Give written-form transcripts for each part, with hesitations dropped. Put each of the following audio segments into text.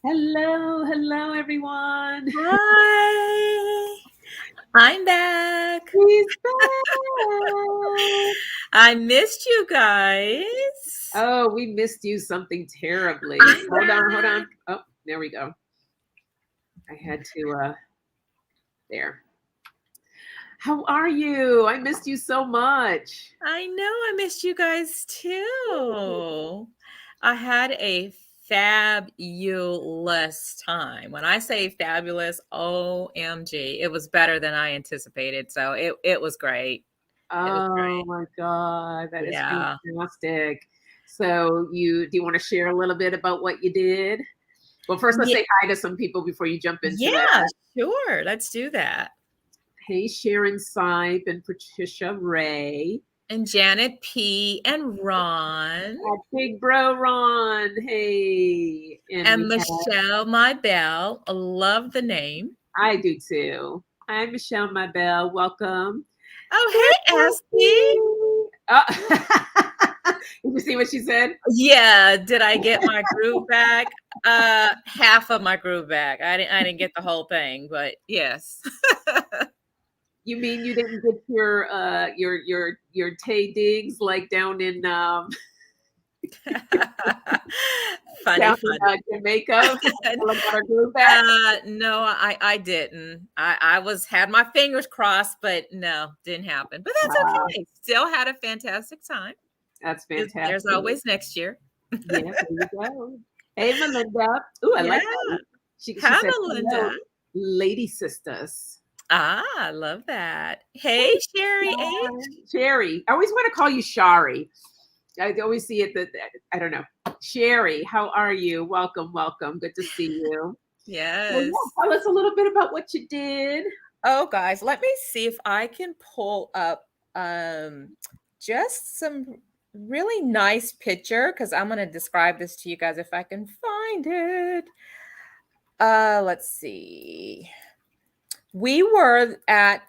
Hello, everyone. Hi, I'm back. He's back. I missed you guys. Oh, we missed you something terribly. I'm Hold back. on. Oh, there we go. I had to, there. How are you? I missed you so much. I know I missed you guys too. I had a fabulous time. When I say fabulous, OMG, it was better than I anticipated. So it was great. It was Oh great. my God, that is Yeah. fantastic. So do you want to share a little bit about what you did? Well, first let's Yeah, say hi to some people before you jump into that. yeah, sure. Let's do that. Hey, Sharon Sipe and Patricia Ray. And Janet P. and Ron. Big bro Ron. Hey. And And we have, Michelle, my belle. I love the name. I do too. Hi, Michelle, my belle. Welcome. Oh, hey, Esty. Oh. Did you see what she said? Yeah, did I get my groove back? Half of my groove back. I didn't get the whole thing, but yes. You mean you didn't get your Tay Diggs like down in Funny, down in funny. Jamaica? Ella got her groove back. No, I didn't. I was had my fingers crossed, but no, didn't happen. But that's Wow, okay. Still had a fantastic time. that's There's fantastic. always next year. Yeah, there you go. Hey, Melinda. Ooh, I like Yeah. that. She Hi, said, hello, Melinda. lady sisters. I love that. Hey, Hey, Sherry H. Sherry. I always want to call you Shari. I always see it that I don't know. Sherry, how are you? Welcome, welcome. Good to see you. Well, Yes. yeah, tell us a little bit about what you did. Oh, guys, let me see if I can pull up um just some really nice picture because I'm going to describe this to you guys if I can find it. Let's see. We were at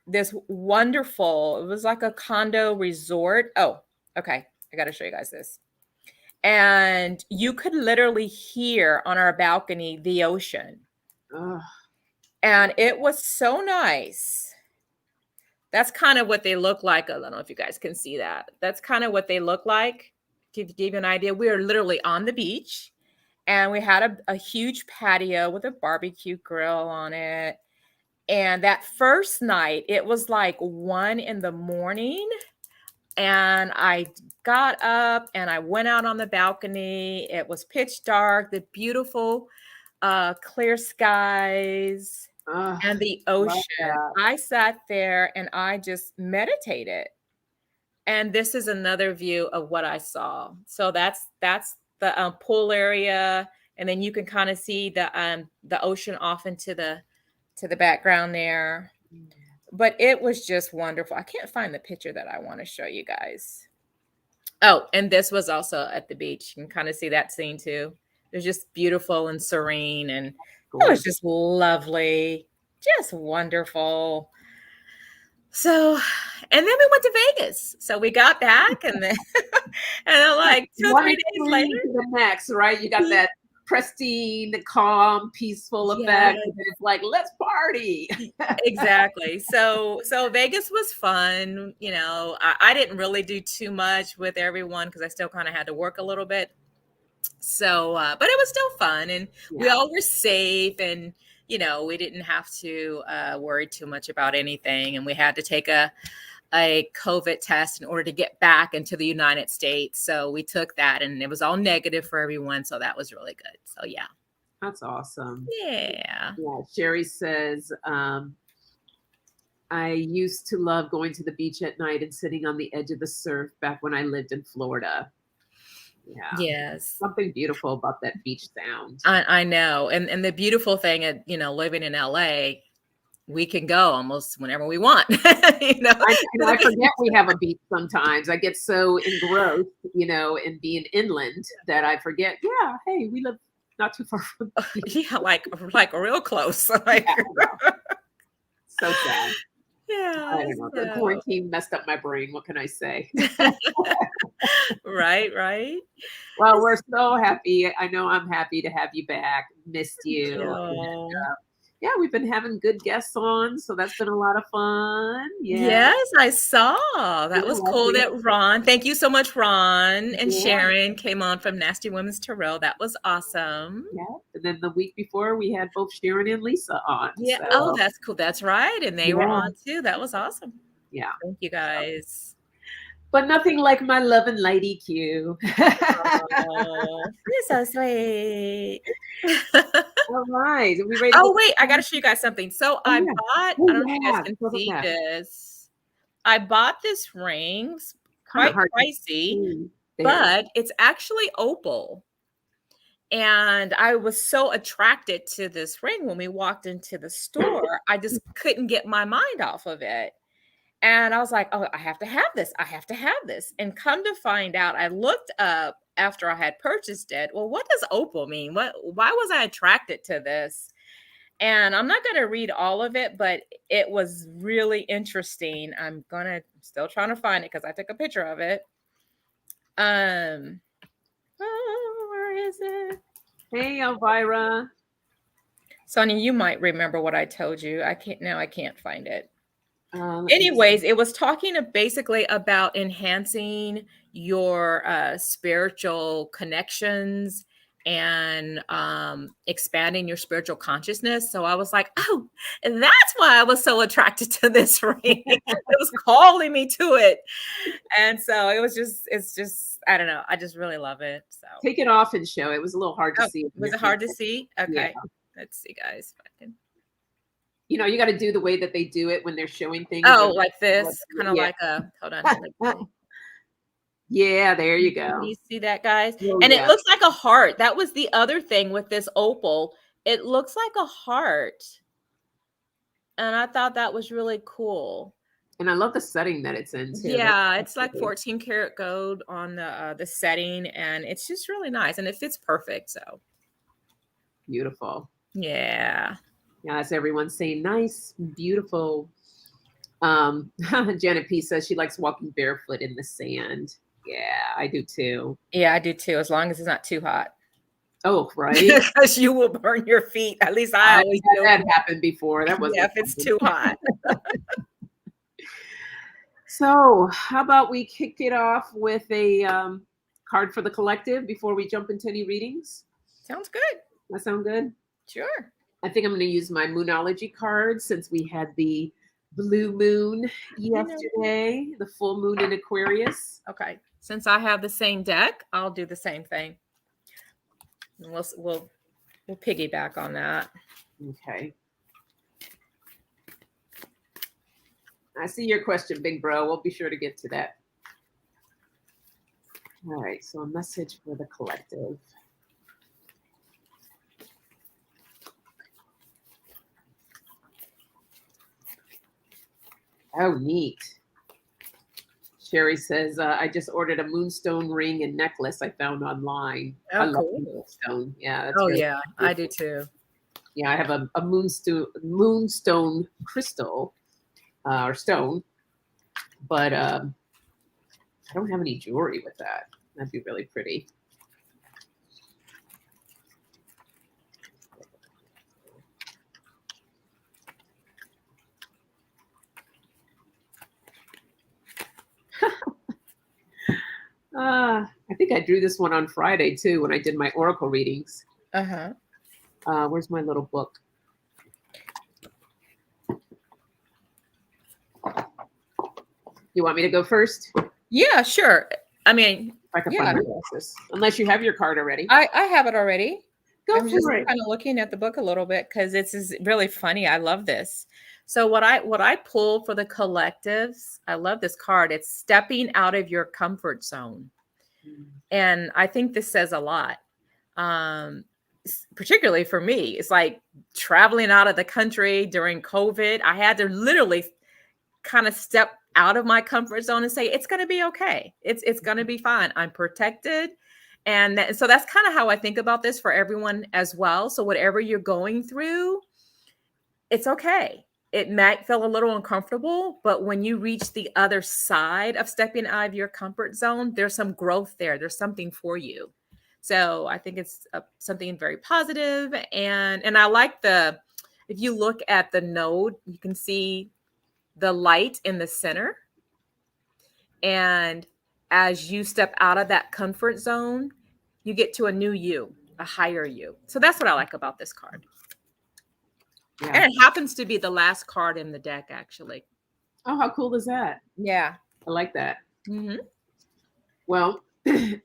this wonderful, it was like a condo resort. Oh, okay. I got to show you guys this. And you could literally hear on our balcony the ocean. Oh, And it was so nice. That's kind of what they look like. I don't know if you guys can see that. That's kind of what they look like. To give you an idea, we are literally on the beach and we had a huge patio with a barbecue grill on it. And that first night, it was like 1 in the morning. And I got up and I went out on the balcony. It was pitch dark, the beautiful clear skies oh, and the love ocean. that. I sat there and I just meditated. And this is another view of what I saw. So that's the pool area, and then you can kind of see the ocean off into the background there. But it was just wonderful. I can't find the picture that I want to show you guys. Oh, and this was also at the beach. You can kind of see that scene too. It was just beautiful and serene, and it was Gorgeous. just lovely, just wonderful. So, and then we went to Vegas. So we got back, and then and then like two or One 3 days later, extreme to the next, right? You got that pristine, calm, peaceful effect, yes, and then it's like, let's party. exactly. So Vegas was fun. I didn't really do too much with everyone because I still kind of had to work a little bit. So, but it was still fun, and we Yeah. all were safe, and we didn't have to worry too much about anything, and we had to take a COVID test in order to get back into the United States. So we took that, and it was all negative for everyone. So that was really good. So yeah, That's awesome. yeah. Yeah. Sherry says, I used to love going to the beach at night and sitting on the edge of the surf back when I lived in Florida. Yeah. Yes. Something beautiful about that beach sound. I know. And the beautiful thing at, living in LA, we can go almost whenever we want, you know. I forget we have a beach sometimes. I get so engrossed, in being inland that I forget, yeah, hey, we live not too far from the beach. Yeah, like real close. Like, Yeah, I know. So sad. I yeah. don't know. The So quarantine messed up my brain. What can I say? Right. Well, we're so happy. I know I'm happy to have you back. Missed you. Yeah, we've been having good guests on, so that's been a lot of fun. Yeah. Yes, I saw. That was cool that Ron, thank you so much, Ron and Sharon came on from Nasty Women's Tarot. That was awesome. Yeah. And then the week before, we had both Sharon and Lisa on. Yeah. So. Oh, that's cool. That's right. And they were on too. That was awesome. Yeah. Thank you guys. So. But nothing like my LovenLight EQ. Oh, you're so sweet. All right. Are we ready? Oh, wait. I got to show you guys something. So I bought, I don't know if you guys can see this. I bought this ring. Quite pricey, but it's actually opal. And I was so attracted to this ring when we walked into the store. I just couldn't get my mind off of it. And I was like, oh, I have to have this. I have to have this. And come to find out, I looked up after I had purchased it. Well, what does opal mean? Why was I attracted to this? And I'm not going to read all of it, but it was really interesting. I'm still trying to find it because I took a picture of it. Where is it? Hey, Elvira. Sonja, you might remember what I told you. I can't find it. Anyways, it was talking basically about enhancing your spiritual connections and expanding your spiritual consciousness. So I was like, oh, that's why I was so attracted to this ring. It was calling me to it. And so it's just, I don't know. I just really love it. So take it off and show. It was a little hard to see. Was it hard to see? Okay. Yeah. Let's see, guys. If I can. You know, you got to do the way that they do it when they're showing things. Oh, like this, kind of like a, hold on. Yeah, there you go. Can you see that, guys? Oh, and it looks like a heart. That was the other thing with this opal. It looks like a heart. And I thought that was really cool. And I love the setting that it's in too. Yeah, it's like 14 karat gold on the setting, and it's just really nice, and it fits perfect. So beautiful. Yeah. Yeah, that's everyone saying nice, beautiful. Janet P says she likes walking barefoot in the sand. Yeah, I do too. Yeah, I do too, as long as it's not too hot. Oh, right. Because you will burn your feet. At least I always do. That happened before. That was if it's too hot. So how about we kick it off with a card for the collective before we jump into any readings? Sounds good. That sound good? Sure. I think I'm going to use my Moonology card since we had the blue moon yesterday, the full moon in Aquarius. Okay. Since I have the same deck, I'll do the same thing. And we'll piggyback on that. Okay. I see your question, big bro. We'll be sure to get to that. All right. So a message for the collective. Oh, neat. Sherry says, I just ordered a moonstone ring and necklace I found online. Oh, I love cool. moonstone. Yeah. That's really cool. I do too. Yeah, I have a moonstone crystal or stone, but I don't have any jewelry with that. That'd be really pretty. I think I drew this one on Friday too when I did my oracle readings. Where's my little book? You want me to go first? Yeah, sure. I mean, I can find my glasses. Unless you have your card already. I have it already. I'm just kind of looking at the book a little bit because it's really funny. I love this. So what I pull for the collectives, I love this card. It's stepping out of your comfort zone. And I think this says a lot. Particularly for me, it's like traveling out of the country during COVID. I had to literally kind of step out of my comfort zone and say, it's going to be okay. It's going to be fine. I'm protected. And so that's kind of how I think about this for everyone as well. So whatever you're going through, it's okay. it might feel a little uncomfortable, but when you reach the other side of stepping out of your comfort zone, there's some growth there. There's something for you. So I think it's something very positive. And I like if you look at the node, you can see the light in the center. And as you step out of that comfort zone, you get to a new you, a higher you. So that's what I like about this card. Yeah. And it happens to be the last card in the deck, actually. Oh, how cool is that? Yeah. I like that. Mm-hmm. Well,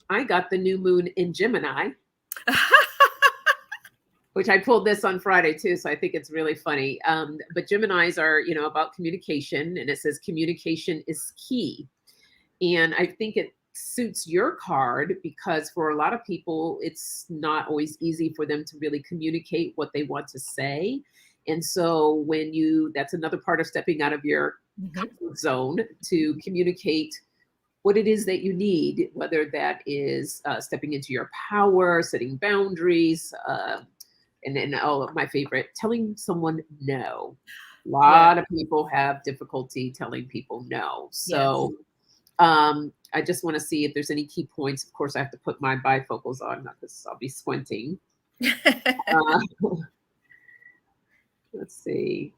I got the new moon in Gemini, which I pulled this on Friday too. So I think it's really funny. But Geminis are, about communication, and it says communication is key. And I think it suits your card because for a lot of people, it's not always easy for them to really communicate what they want to say. And so that's another part of stepping out of your comfort zone to communicate what it is that you need, whether that is stepping into your power, setting boundaries, and then my favorite, telling someone no. A lot of people have difficulty telling people no. So I just want to see if there's any key points. Of course, I have to put my bifocals on because I'll be squinting. Let's see.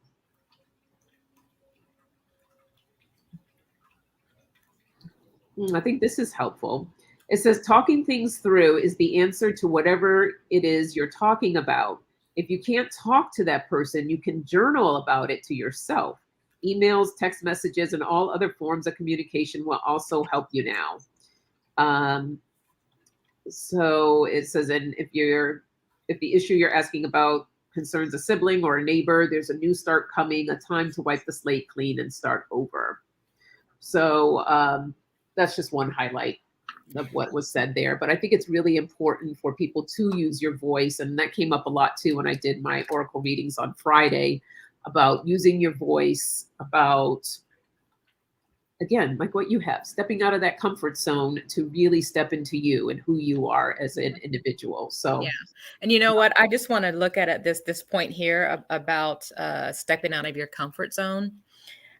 I think this is helpful. It says talking things through is the answer to whatever it is you're talking about. If you can't talk to that person, you can journal about it to yourself. Emails, text messages, and all other forms of communication will also help you now. So it says, and if the issue you're asking about concerns a sibling or a neighbor, there's a new start coming, a time to wipe the slate clean and start over. So that's just one highlight of what was said there. But I think it's really important for people to use your voice. And that came up a lot too when I did my Oracle readings on Friday about using your voice, about, again, like what you have, stepping out of that comfort zone to really step into you and who you are as an individual. So, yeah. And you know what? I just want to look at this point here about stepping out of your comfort zone.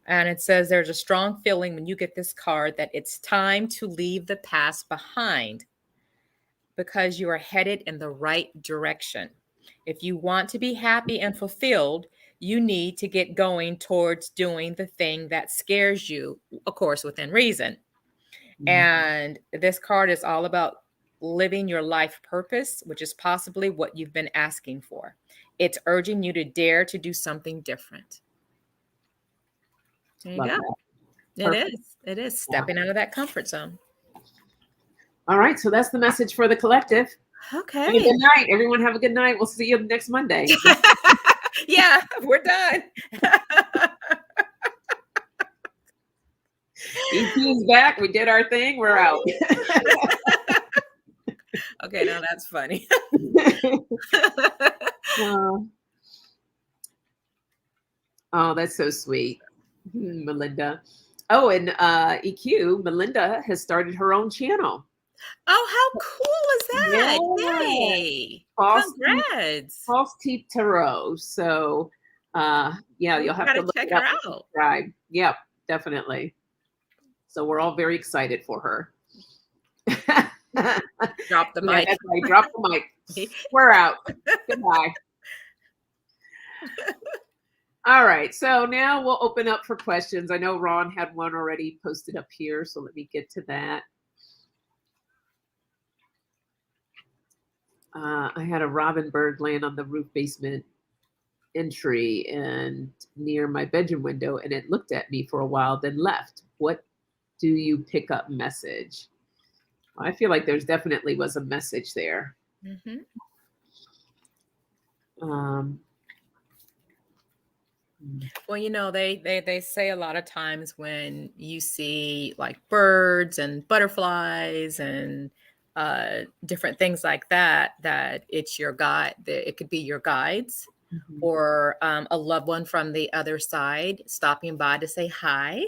And it says there's a strong feeling when you get this card that it's time to leave the past behind because you are headed in the right direction. If you want to be happy and fulfilled, you need to get going towards doing the thing that scares you, of course, within reason. And this card is all about living your life purpose, which is possibly what you've been asking for. It's urging you to dare to do something different. There you love go. that. It is stepping out of that comfort zone. All right. So that's the message for the collective. Okay. Have a good night. Everyone have a good night. We'll see you next Monday. Yeah, we're done. EQ's back. We did our thing. We're out. Okay, now that's funny. Oh, that's so sweet. Melinda. Oh, and EQ, Melinda has started her own channel. Oh, how cool is that? Yeah. Yay. Congrats. False Teeth Tarot. So yeah, you'll have to look check it up her and out. subscribe. Yep, definitely. So we're all very excited for her. Drop the mic. That's right. Drop the mic. We're out. Goodbye. All right. So now we'll open up for questions. I know Ron had one already posted up here, so let me get to that. I had a robin bird land on the roof basement entry and near my bedroom window, and it looked at me for a while, then left. What do you pick up message? I feel like there's definitely was a message there. Well, you know, they say a lot of times when you see like birds and butterflies and different things like that, that it's your guide. It could be your guides or a loved one from the other side stopping by to say hi.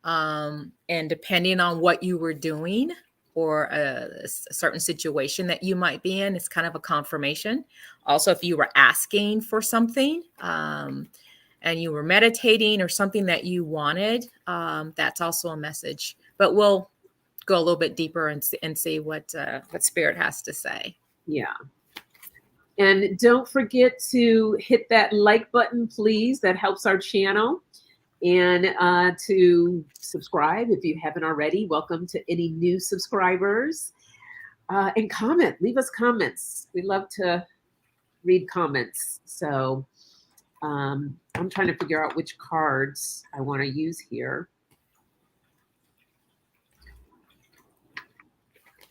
And depending on what you were doing or a certain situation that you might be in, it's kind of a confirmation. Also, if you were asking for something, and you were meditating or something that you wanted, that's also a message. But we'll go a little bit deeper and see what Spirit has to say. Yeah. And don't forget to hit that like button, please. That helps our channel. And to subscribe if you haven't already. Welcome to any new subscribers. And comment. Leave us comments. We love to read comments. So I'm trying to figure out which cards I want to use here.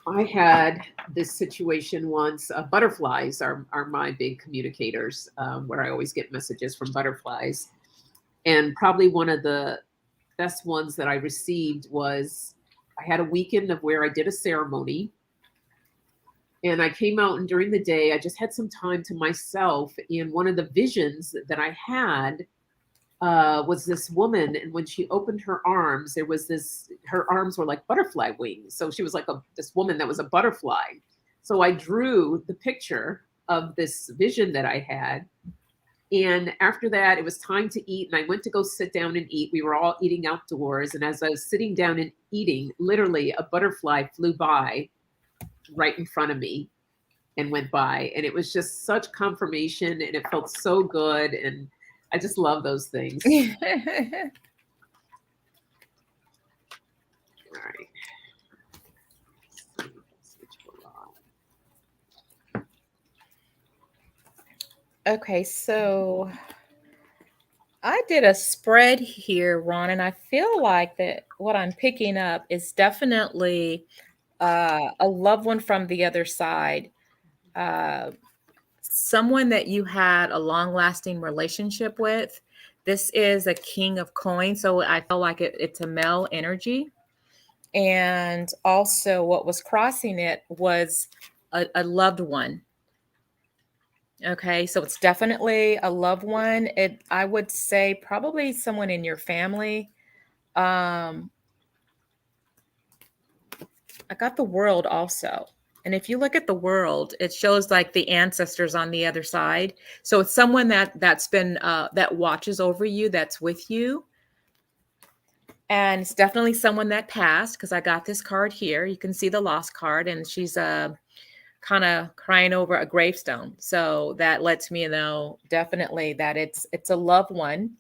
I had this situation once. Butterflies are my big communicators, where I always get messages from butterflies. And probably one of the best ones that I received was I had a weekend of where I did a ceremony. And I came out, and during the day, I just had some time to myself. And one of the visions that I had was this woman. And when she opened her arms, there was her arms were like butterfly wings. So she was like this woman that was a butterfly. So I drew the picture of this vision that I had. And after that, it was time to eat. And I went to go sit down and eat. We were all eating outdoors. And as I was sitting down and eating, literally a butterfly flew by right in front of me and went by. And it was just such confirmation, and it felt so good. And I just love those things. All right. Okay, so I did a spread here, Ron, and I feel like that what I'm picking up is definitely a loved one from the other side. Someone that you had a long-lasting relationship with. This is a King of Coins, so I feel like it's a male energy. And also what was crossing it was a loved one. Okay, so it's definitely a loved one. I would say probably someone in your family. I got the World also. And if you look at the World, it shows like the ancestors on the other side. So it's someone that's been that watches over you, that's with you. And it's definitely someone that passed, because I got this card here. You can see the lost card, and she's kind of crying over a gravestone. So that lets me know definitely that it's a loved one.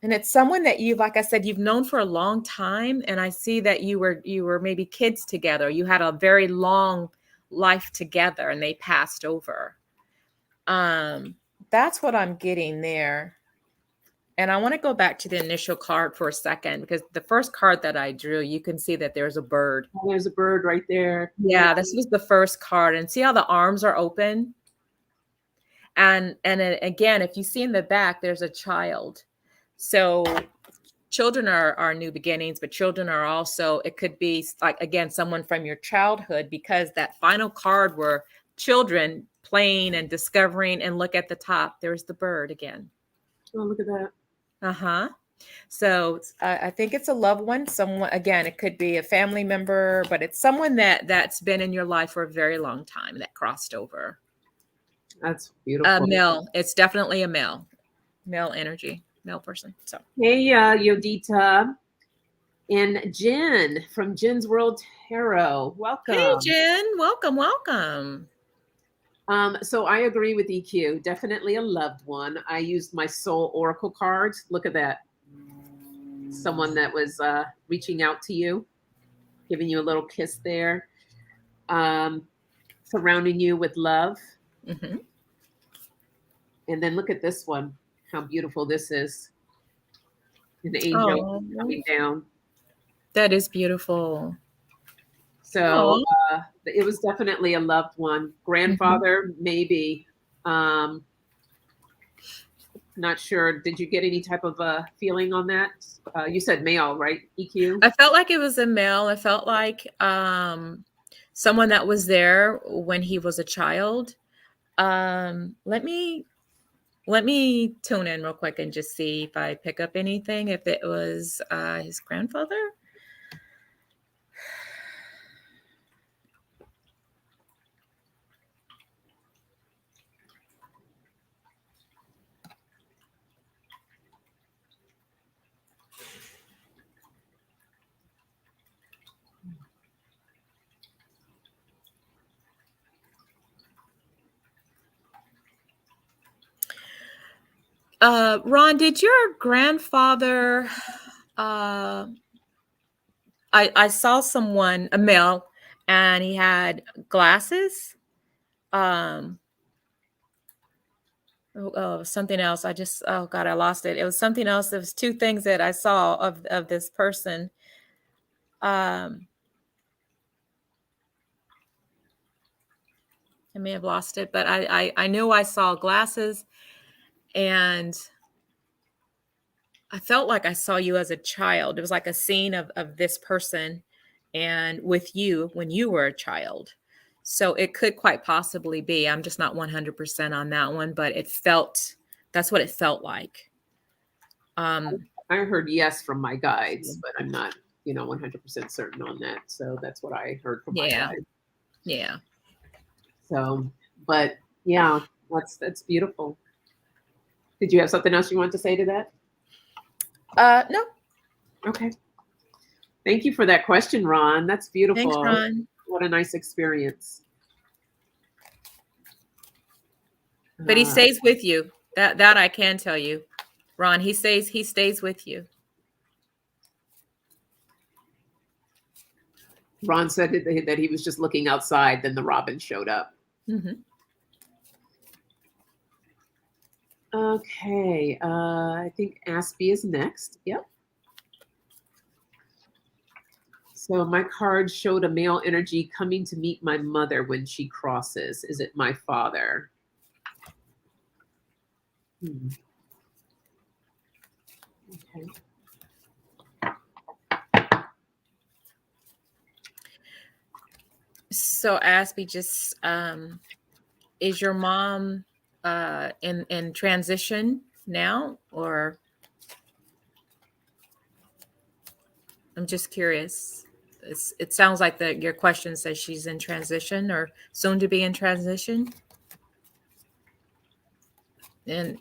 And it's someone that like I said, you've known for a long time. And I see that you were maybe kids together. You had a very long life together, and they passed over. That's what I'm getting there. And I want to go back to the initial card for a second, because the first card that I drew, you can see that there's a bird. Oh, there's a bird right there. Yeah, this was the first card. And see how the arms are open? And again, if you see in the back, there's a child. So children are new beginnings, but children are also, it could be like, again, someone from your childhood, because that final card were children playing and discovering. And look at the top, there's the bird again. Oh, look at that. Uh-huh. So I think it's a loved one. Someone, again, it could be a family member, but it's someone that's been in your life for a very long time that crossed over. That's beautiful. Male. It's definitely a male energy, male person. So hey, Yodita and Jen from Jen's World Tarot. Welcome. Hey, Jen. Welcome. So I agree with EQ. Definitely a loved one. I used my soul oracle cards. Look at that. Someone that was reaching out to you, giving you a little kiss there, surrounding you with love. Mm-hmm. And then look at this one. How beautiful this is. An angel coming down. That is beautiful. So it was definitely a loved one. Grandfather, maybe. Not sure. Did you get any type of a feeling on that? You said male, right, EQ? I felt like it was a male. I felt like someone that was there when he was a child. Let me tune in real quick and just see if I pick up anything, if it was his grandfather. Ron, did your grandfather, I saw someone, a male, and he had glasses. Something else. Oh God, I lost it. It was something else. There was two things that I saw of this person. I may have lost it, but I knew I saw glasses, and I felt like I saw you as a child. It was like a scene of this person and with you when you were a child. So it could quite possibly be. I'm just not 100% on that one, but that's what it felt like. I heard yes from my guides, but I'm not, 100% certain on that. So that's what I heard from my guides. Yeah. So, but yeah, that's beautiful. Did you have something else you want to say to that? No. Okay. Thank you for that question, Ron. That's beautiful. Thanks, Ron. What a nice experience. But he stays with you. That I can tell you, Ron. He stays with you. Ron said that he was just looking outside. Then the robin showed up. Mm-hmm. Okay. I think Aspie is next. Yep. So my card showed a male energy coming to meet my mother when she crosses. Is it my father? Okay. So Aspie, just is your mom in transition now, or I'm just curious. It sounds like your question says she's in transition or soon to be in transition. And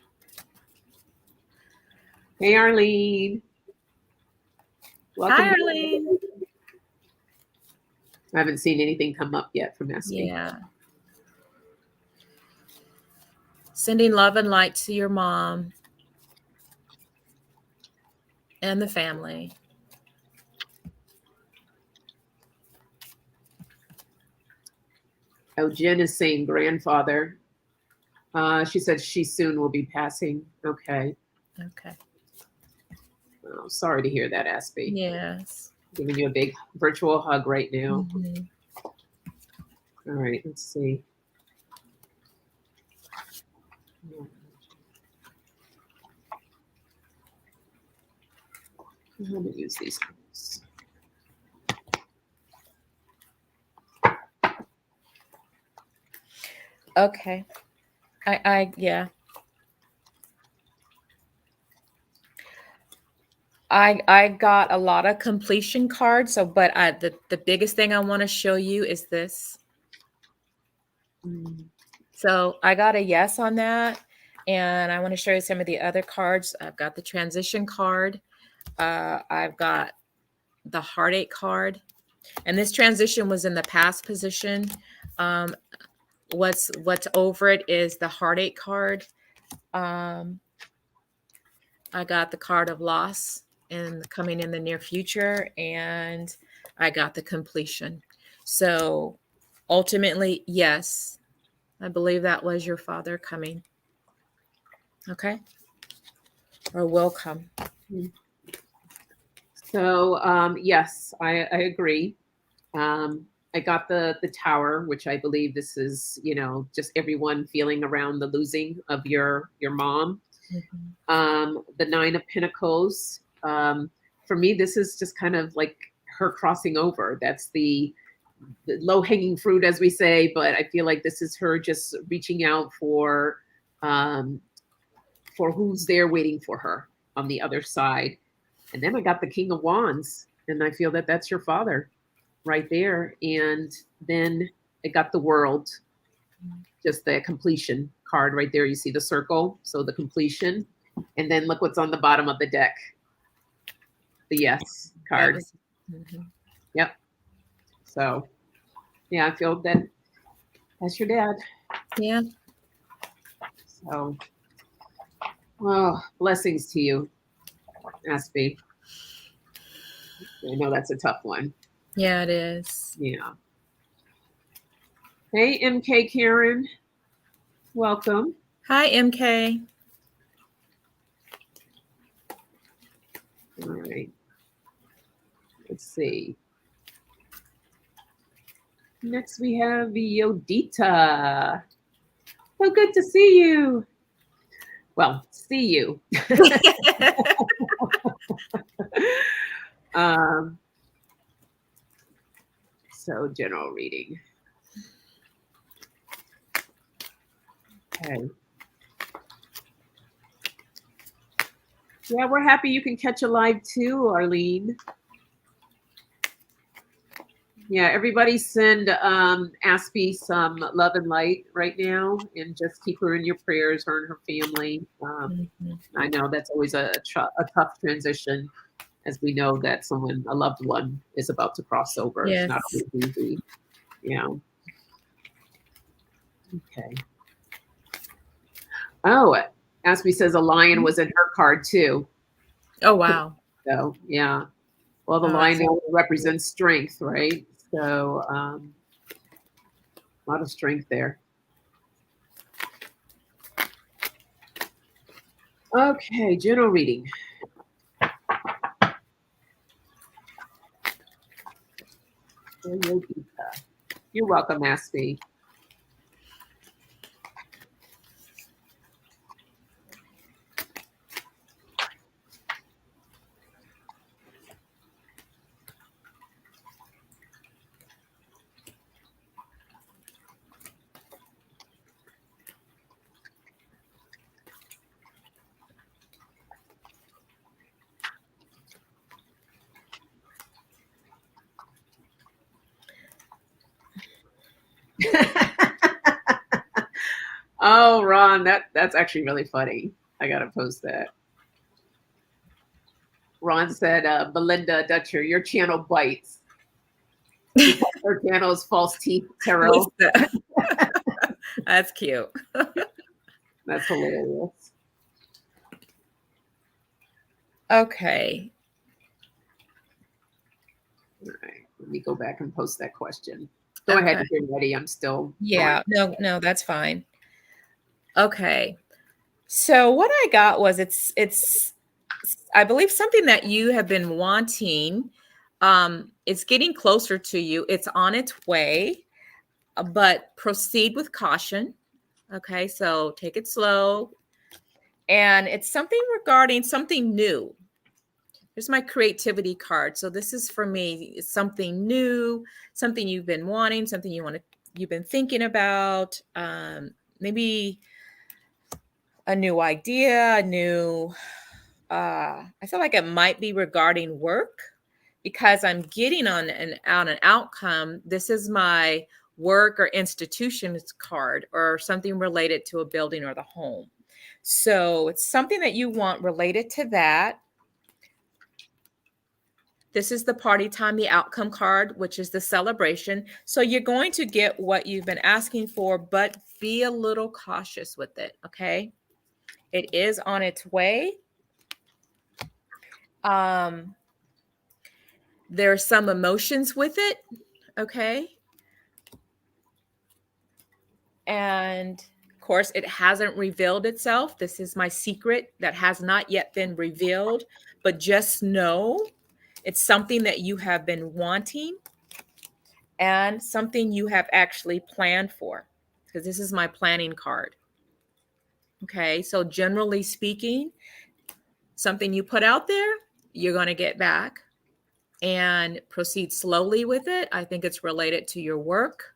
hey, Arlene. Welcome. Hi, Arlene. I haven't seen anything come up yet from Aspie. Yeah. Sending love and light to your mom and the family. Oh, Jen is saying grandfather. She said she soon will be passing. Okay. Okay. Oh, sorry to hear that, Aspie. Yes. Giving you a big virtual hug right now. Mm-hmm. All right, let's see. I'm going to use these cards. Okay. Yeah. I got a lot of completion cards. So, but the biggest thing I want to show you is this. So I got a yes on that. And I want to show you some of the other cards. I've got the transition card. I've got the heartache card. And this transition was in the past position. What's over it is the heartache card. I got the card of loss and coming in the near future, and I got the completion. So ultimately, yes, I believe that was your father coming. Okay. Or will come. So yes, I agree. I got the tower, which I believe this is, just everyone feeling around the losing of your mom. Mm-hmm. The 9 of Pentacles. For me, this is just kind of like her crossing over. That's the low-hanging fruit, as we say, but I feel like this is her just reaching out for who's there waiting for her on the other side. And then I got the King of Wands, and I feel that that's your father right there. And then I got the World, just the completion card right there. You see the circle, so the completion. And then look what's on the bottom of the deck. The yes card. Mm-hmm. Yep. So, yeah, I feel that that's your dad. Yeah. So, Well, blessings to you, Aspie. I know that's a tough one. Yeah, it is. Yeah. Hey, MK Karen. Welcome. Hi, MK. All right. Let's see. Next we have Yodita. So good to see you. Well, see you. So general reading. Okay. Yeah, we're happy you can catch a live too, Arlene. Yeah, everybody send Aspie some love and light right now, and just keep her in your prayers, her and her family. I know that's always a tough transition, as we know that a loved one, is about to cross over. Yes. It's not always easy. Yeah. Okay. Oh, Aspie says a lion was in her card too. Oh, wow. So yeah. Well, the lion represents strength, right? So a lot of strength there. Okay, general reading. You're welcome, Aspie. Oh, Ron, that's actually really funny. I gotta post that. Ron said, Belinda Dutcher, your channel bites. Her channel is False Teeth Tarot. That's cute. That's hilarious. Okay. All right, let me go back and post that question. Go ahead if you're ready. I'm still. Yeah, no, that's fine. Okay. So what I got was it's I believe something that you have been wanting. It's getting closer to you. It's on its way, but proceed with caution. Okay, so take it slow. And it's something regarding something new. Here's my creativity card. So this is for me. It's something new, something you've been wanting, something you've been thinking about. Maybe a new idea, I feel like it might be regarding work, because I'm getting on an outcome. This is my work or institutions card, or something related to a building or the home. So it's something that you want related to that. This is the party time, the outcome card, which is the celebration. So you're going to get what you've been asking for, but be a little cautious with it, okay? It is on its way. There's some emotions with it, okay? And of course, it hasn't revealed itself. This is my secret that has not yet been revealed, but just know it's something that you have been wanting and something you have actually planned for, because this is my planning card. Okay, so generally speaking, something you put out there, you're going to get back, and proceed slowly with it. I think it's related to your work,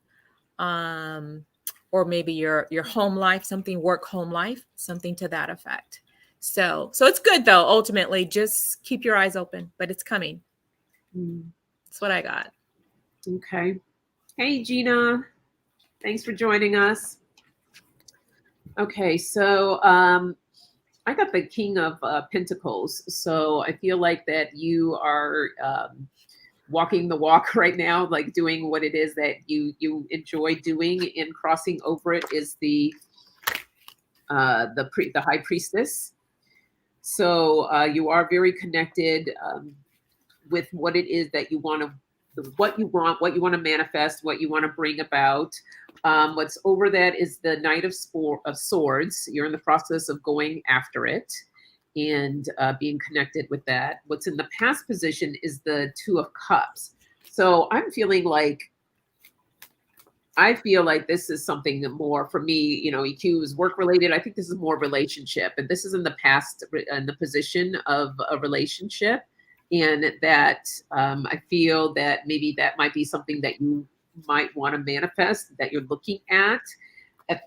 or maybe your home life, something work home life, something to that effect. So it's good though. Ultimately, just keep your eyes open, but it's coming. That's what I got. Okay. Hey, Gina. Thanks for joining us. Okay, so I got the King of Pentacles. So I feel like that you are walking the walk right now, like doing what it is that you enjoy doing, and crossing over it is the High Priestess. So you are very connected with what it is that you want to, what you want to manifest, what you want to bring about. What's over that is the Knight of Swords. You're in the process of going after it and being connected with that. What's in the past position is the Two of Cups. So I'm feeling like, I feel like this is something more for me, you know, EQ is work related. I think this is more relationship. And this is in the past, in the position of a relationship. And that I feel that maybe that might be something that you might want to manifest, that you're looking at.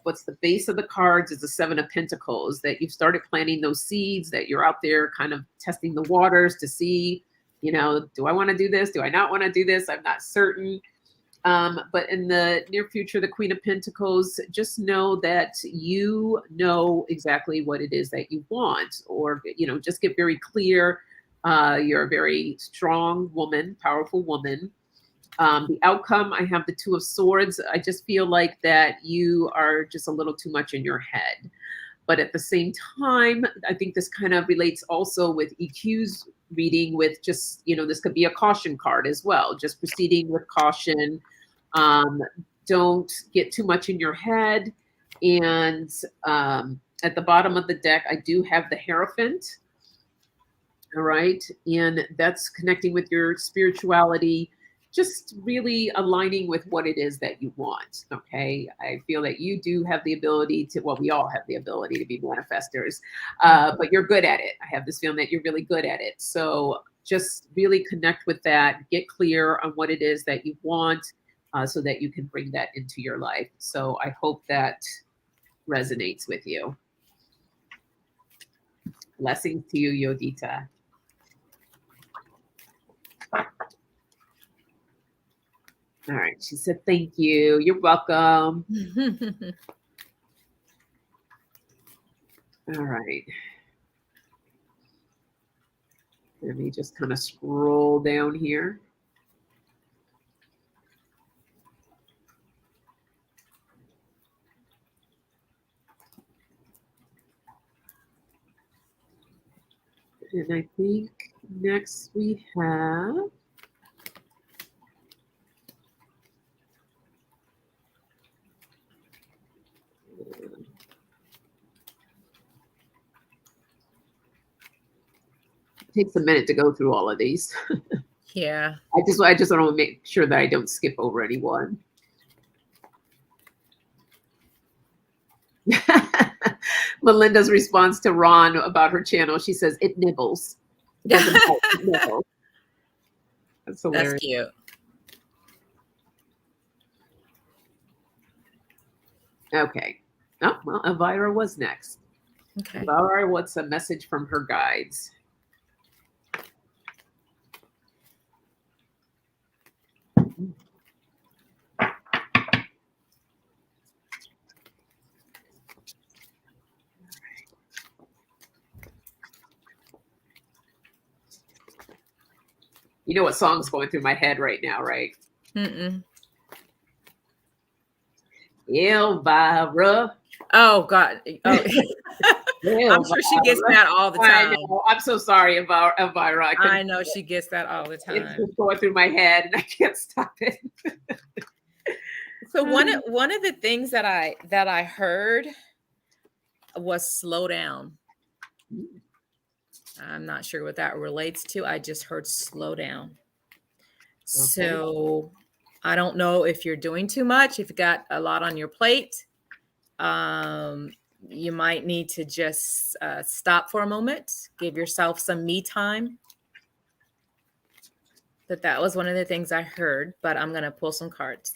What's the base of the cards is the Seven of Pentacles, that you've started planting those seeds, that you're out there kind of testing the waters to see, you know, do I want to do this? Do I not want to do this? I'm not certain. But in the near future, the Queen of Pentacles, just know that you know exactly what it is that you want, or, you know, just get very clear. You're a very strong woman, powerful woman. The outcome, I have the Two of Swords. I just feel like that you are just a little too much in your head. But at the same time, I think this kind of relates also with EQ's reading with just, you know, this could be a caution card as well. Just proceeding with caution. Don't get too much in your head. And at the bottom of the deck, I do have the Hierophant. All right. And that's connecting with your spirituality, just really aligning with what it is that you want. Okay. I feel that you do have the ability to, well, we all have the ability to be manifestors, but you're good at it. I have this feeling that you're really good at it. So just really connect with that, get clear on what it is that you want, so that you can bring that into your life. So I hope that resonates with you. Blessings to you, Yodita. All right. She said, thank you. You're welcome. All right. Let me just kind of scroll down here. And I think next we have it takes a minute to go through all of these. Yeah. I just want to make sure that I don't skip over anyone. Melinda's response to Ron about her channel, she says, it nibbles. It doesn't bite, it nibbles. That's hilarious. That's cute. Okay. Oh, well, Elvira was next. Okay. Elvira, what's a message from her guides? You know what song's going through my head right now, right? Mm-mm. Elvira. Oh, God. Oh. I'm sure she gets that all the time. I know. I'm so sorry, Elvira. I know she gets that all the time. It's just going through my head and I can't stop it. So one of the things that I heard was slow down. I'm not sure what that relates to. I just heard slow down. Okay. So I don't know if you're doing too much, if you got a lot on your plate. You might need to just stop for a moment, give yourself some me time. But that was one of the things I heard, but I'm going to pull some cards.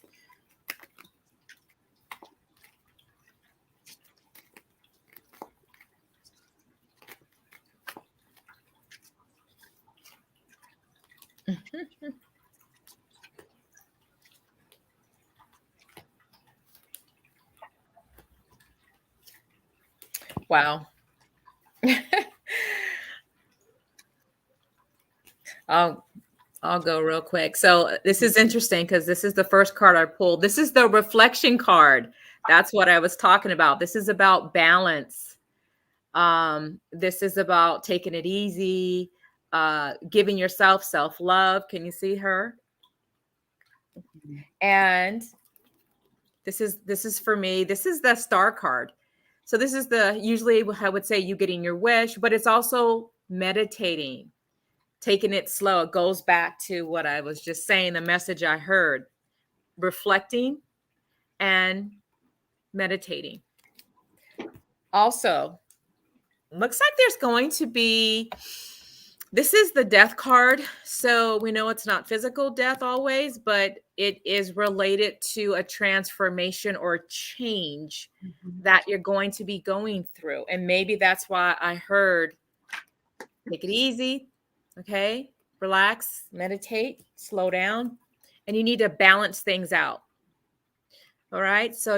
Wow. I'll go real quick. So this is interesting because this is the first card I pulled. This is the reflection card. That's what I was talking about. This is about balance. This is about taking it easy, giving yourself self-love. Can you see her? And this is for me. This is the star card. So this is usually I would say you getting your wish, but it's also meditating, taking it slow. It goes back to what I was just saying, the message I heard, reflecting and meditating. Also, looks like there's going to be, this is the death card. So we know it's not physical death always, but it is related to a transformation or change that you're going to be going through. And maybe that's why I heard, take it easy. Okay. Relax, meditate, slow down, and you need to balance things out. All right. So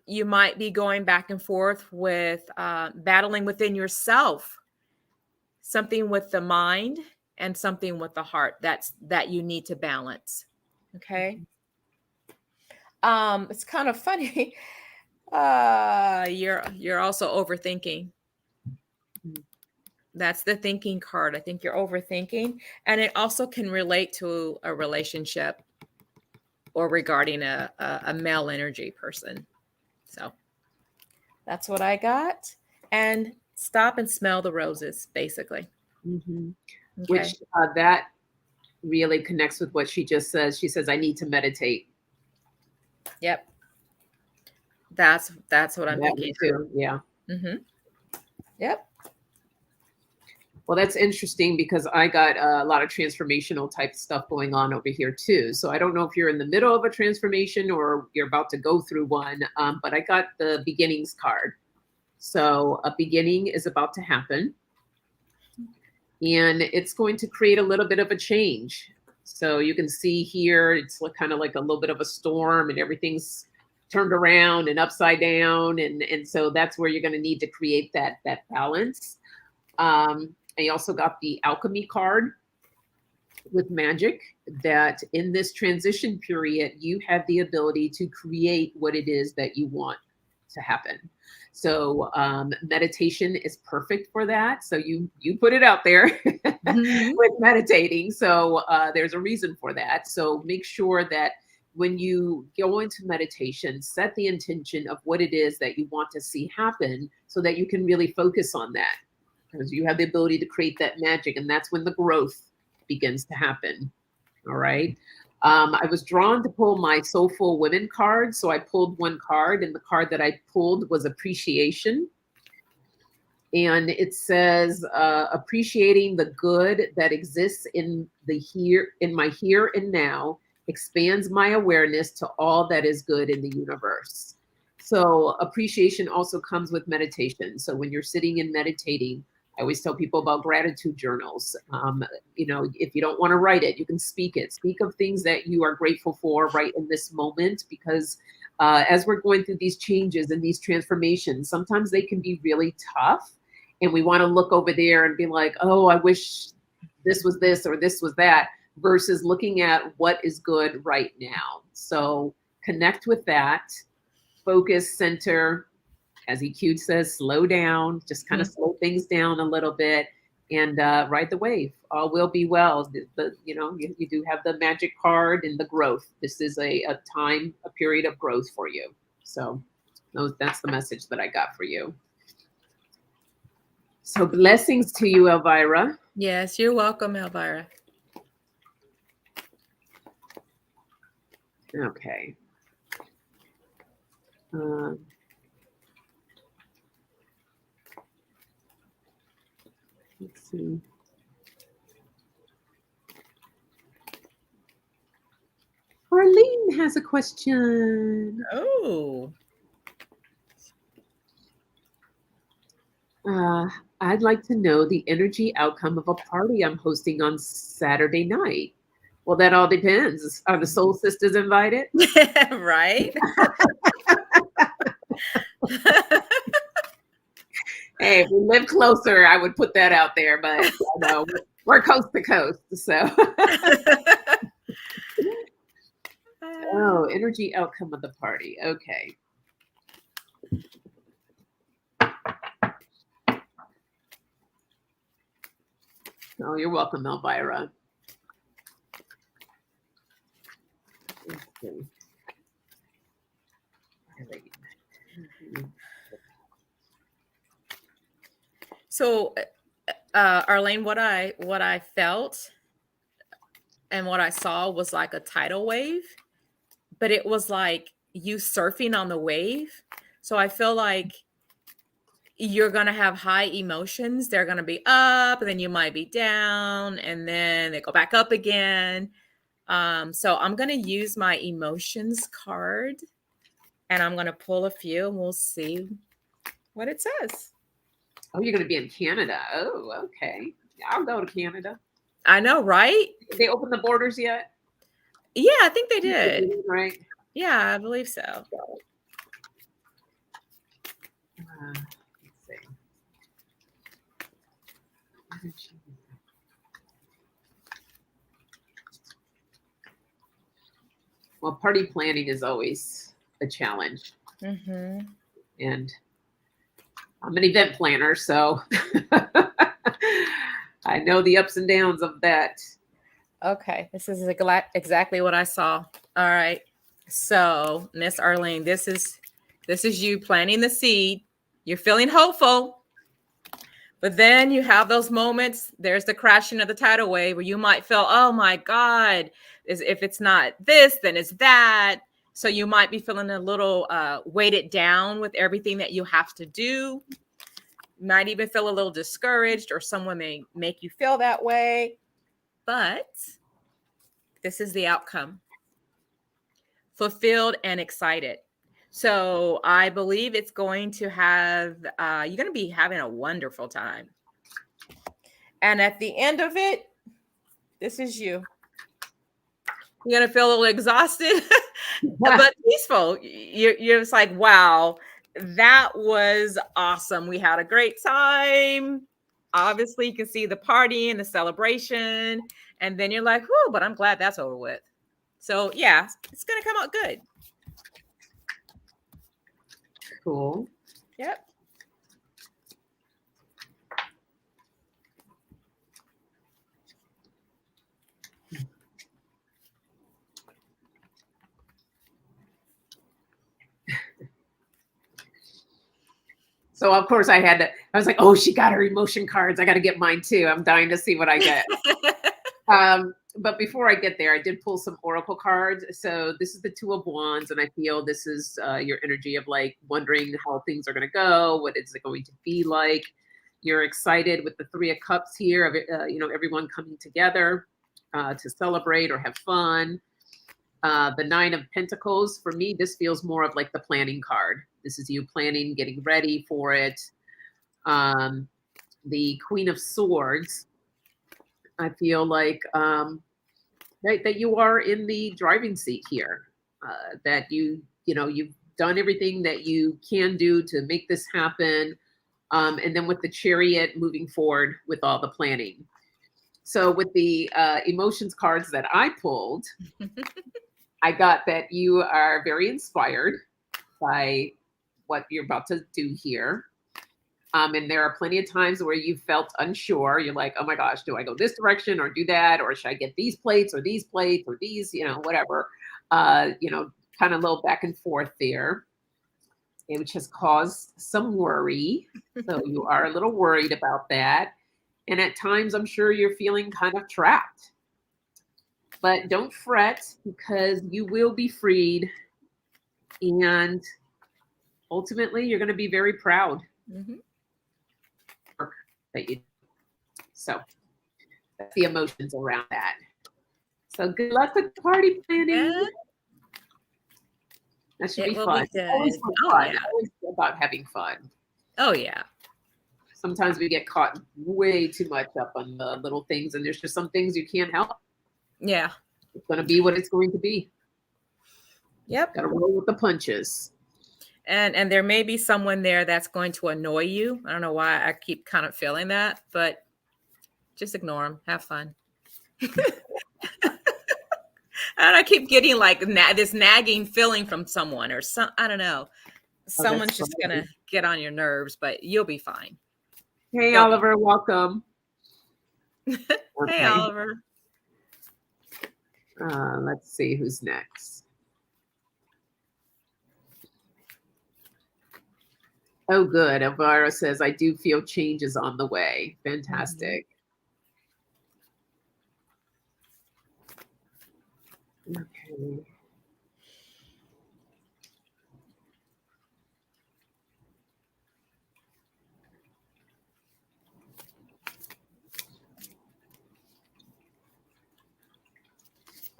you might be going back and forth with battling within yourself, something with the mind and something with the heart that you need to balance. Okay. It's kind of funny. You're also overthinking. That's the thinking card. I think you're overthinking, and it also can relate to a relationship or regarding a male energy person. So that's what I got. And stop and smell the roses, basically. Okay. Okay. Which that really connects with what she just says. She says, I need to meditate. Yep. That's what I'm thinking too. Yeah. Yep. Well, that's interesting because I got a lot of transformational type stuff going on over here too. So I don't know if you're in the middle of a transformation or you're about to go through one, but I got the beginnings card. So a beginning is about to happen and it's going to create a little bit of a change. So you can see here, it's kind of like a little bit of a storm and everything's turned around and upside down. And so that's where you're going to need to create that balance. I also got the alchemy card with magic, that in this transition period, you have the ability to create what it is that you want to happen. So meditation is perfect for that. So you put it out there with meditating. So there's a reason for that. So make sure that when you go into meditation, set the intention of what it is that you want to see happen so that you can really focus on that. Because you have the ability to create that magic, and that's when the growth begins to happen. All right. I was drawn to pull my Soulful Women card, so I pulled one card, and the card that I pulled was appreciation. And it says, appreciating the good that exists in my here and now expands my awareness to all that is good in the universe. So appreciation also comes with meditation. So when you're sitting and meditating, I always tell people about gratitude journals. If you don't want to write it, you can speak it. Speak of things that you are grateful for right in this moment, because as we're going through these changes and these transformations, sometimes they can be really tough. And we want to look over there and be like, oh, I wish this was this or this was that, versus looking at what is good right now. So connect with that, focus, center. As EQ says, slow down, just kind of slow things down a little bit and ride the wave. All will be well. You do have the magic card and the growth. This is a period of growth for you. So that's the message that I got for you. So blessings to you, Elvira. Yes, you're welcome, Elvira. Okay. Let's see. Arlene has a question. Oh. I'd like to know the energy outcome of a party I'm hosting on Saturday night. Well, that all depends. Are the Soul Sisters invited? Right. Hey, if we live closer, I would put that out there, but we're coast to coast. So, energy outcome of the party. Okay. Oh, you're welcome, Elvira. Let's see. So, Arlene, what I felt and what I saw was like a tidal wave, but it was like you surfing on the wave. So I feel like you're going to have high emotions. They're going to be up, and then you might be down, and then they go back up again. So I'm going to use my emotions card, and I'm going to pull a few, and we'll see what it says. Oh, you're going to be in Canada. Oh, okay. I'll go to Canada. I know, right? Did they open the borders yet? Yeah, I think they did. Right? Yeah, I believe so. Let's see. Well, party planning is always a challenge. Mm-hmm. And I'm an event planner, so I know the ups and downs of that. Okay, this is exactly what I saw. All right, so Miss Arlene, this is you planting the seed. You're feeling hopeful, but then you have those moments. There's the crashing of the tidal wave where you might feel, oh my God, if it's not this, then it's that. So you might be feeling a little weighted down with everything that you have to do. Might even feel a little discouraged, or someone may make you feel that way. But this is the outcome. Fulfilled and excited. So I believe it's going to have, you're going to be having a wonderful time. And at the end of it, this is you. You're going to feel a little exhausted, but peaceful. You're just like, wow, that was awesome. We had a great time. Obviously, you can see the party and the celebration. And then you're like, whew, but I'm glad that's over with. So, yeah, it's going to come out good. Cool. Yep. So of course I was like, oh, she got her emotion cards. I got to get mine too. I'm dying to see what I get. But before I get there, I did pull some oracle cards. So this is the Two of Wands, and I feel this is your energy of like wondering how things are going to go. What is it going to be like? You're excited with the Three of Cups here of everyone coming together to celebrate or have fun. The Nine of Pentacles, for me, this feels more of like the planning card. This is you planning, getting ready for it. The Queen of Swords, I feel like that you are in the driving seat here. That you've done everything that you can do to make this happen. And then with the Chariot, moving forward with all the planning. So with the emotions cards that I pulled, I got that you are very inspired by what you're about to do here. And there are plenty of times where you felt unsure. You're like, oh my gosh, do I go this direction or do that? Or should I get these plates or these, whatever, kind of a little back and forth there, which has caused some worry. So you are a little worried about that. And at times, I'm sure you're feeling kind of trapped. But don't fret, because you will be freed. And ultimately, you're going to be very proud. Mm-hmm. That you. So that's the emotions around that. So good luck with party planning. Yeah. That should be fun. Always fun. Yeah. Always about having fun. Oh yeah. Sometimes we get caught way too much up on the little things, and there's just some things you can't help. Yeah. It's going to be what it's going to be. Yep. Got to roll with the punches. And there may be someone there that's going to annoy you. I don't know why I keep kind of feeling that, but just ignore them. Have fun. And I keep getting like this nagging feeling from someone or I don't know. Someone's just going to get on your nerves, but you'll be fine. Hey, Oliver, welcome. Hey, Okay. Oliver. Let's see who's next. Oh, good. Elvira says, I do feel changes on the way. Fantastic. Okay.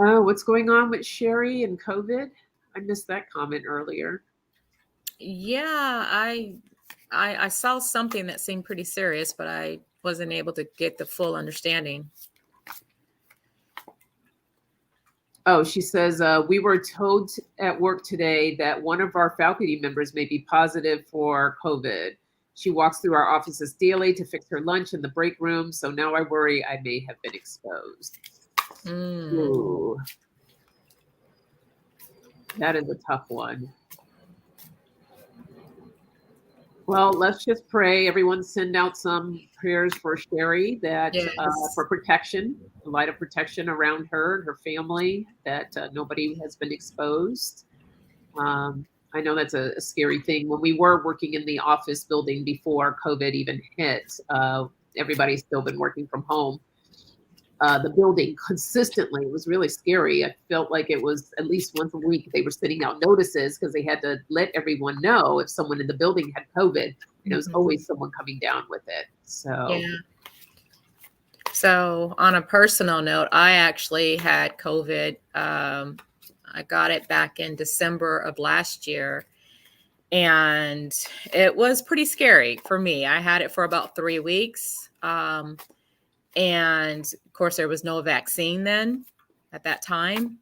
Oh, what's going on with Sherry and COVID? I missed that comment earlier. Yeah, I saw something that seemed pretty serious, but I wasn't able to get the full understanding. Oh, she says, we were told at work today that one of our faculty members may be positive for COVID. She walks through our offices daily to fix her lunch in the break room. So now I worry I may have been exposed. Ooh, that is a tough one. Well, let's just pray. Everyone send out some prayers for Sherry that Yes. for protection, a light of protection around her and her family, that nobody has been exposed. I know that's a scary thing. When we were working in the office building before COVID even hit, everybody's still been working from home. The building consistently, it was really scary. I felt like it was at least once a week they were sending out notices because they had to let everyone know if someone in the building had COVID. And it was always someone coming down with it. So Yeah. So on a personal note, I actually had COVID. I got it back in December of last year, and it was pretty scary for me. I had it for about 3 weeks. And of course, there was no vaccine then at that time,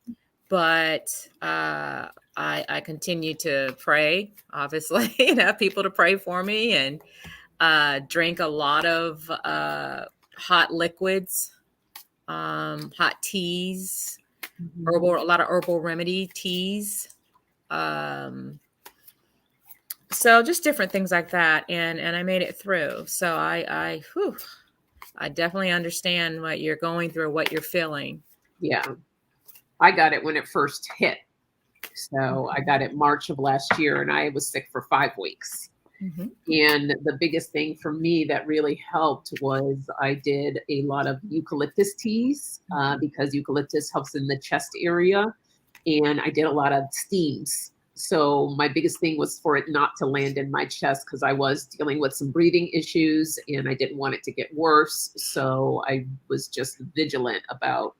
but I continued to pray, obviously, and have people to pray for me, and drink a lot of hot liquids, hot teas, a lot of herbal remedy teas. So just different things like that. And I made it through. So I definitely understand what you're going through, what you're feeling. yeah, I got it when it first hit. So I got it March of last year and I was sick for 5 weeks. And the biggest thing for me that really helped was I did a lot of eucalyptus teas because eucalyptus helps in the chest area. And I did a lot of steams. So my biggest thing was for it not to land in my chest because I was dealing with some breathing issues and I didn't want it to get worse. So I was just vigilant about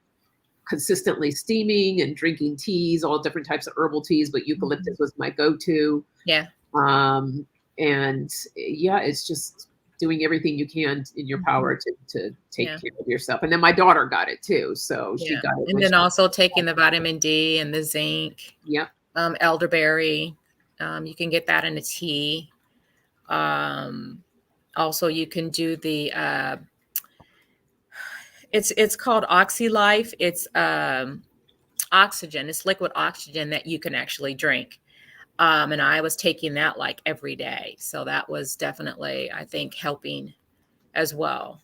consistently steaming and drinking teas, all different types of herbal teas, but eucalyptus was my go-to. Yeah. And yeah, it's just doing everything you can in your power to take care of yourself. And then my daughter got it too. So she got it. And then also taking the vitamin D and the zinc. Yep. Elderberry. You can get that in a tea. Also, you can do the it's called OxyLife. It's oxygen. It's liquid oxygen that you can actually drink. And I was taking that like every day. So that was definitely, I think, helping as well.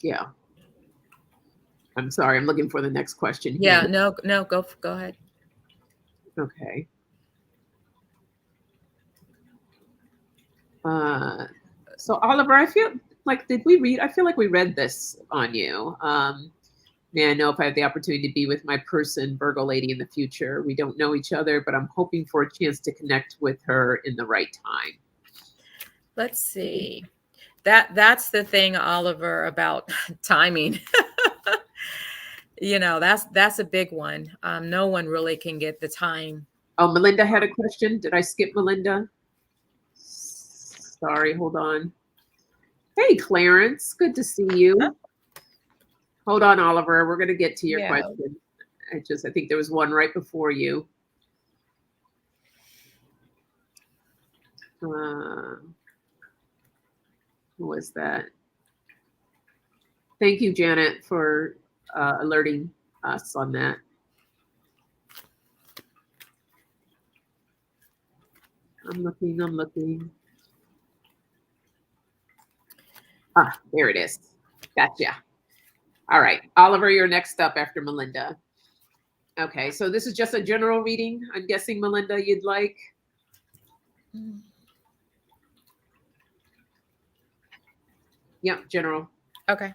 Yeah. I'm sorry. I'm looking for the next question here. Yeah, no, go ahead. Okay. So Oliver, I feel like, I feel like we read this on you. May I know if I have the opportunity to be with my person, Virgo lady, in the future? We don't know each other, but I'm hoping for a chance to connect with her in the right time. Let's see. That's the thing, Oliver, about timing. That's a big one. No one really can get the time. Oh, Melinda had a question. Did I skip Melinda? Sorry, hold on. Hey, Clarence, good to see you. Huh? Hold on, Oliver. We're going to get to your question. I think there was one right before you. Who was that? Thank you, Janet, for alerting us on that. I'm looking. Ah, there it is. Gotcha. All right. Oliver, you're next up after Melinda. Okay, so this is just a general reading. I'm guessing, Melinda, you'd like. Yep, general. Okay.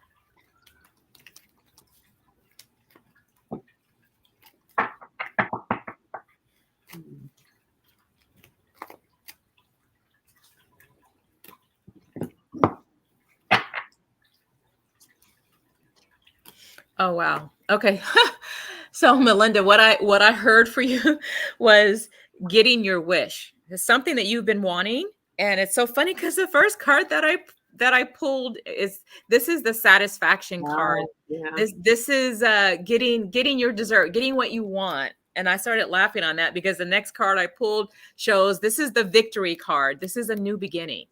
Oh, wow. Okay. So Melinda, what I heard for you was getting your wish. It's something that you've been wanting. And it's so funny because the first card that I pulled is this is the satisfaction card. Oh, yeah. This is getting your dessert, getting what you want. And I started laughing on that because the next card I pulled shows this is the victory card. This is a new beginning.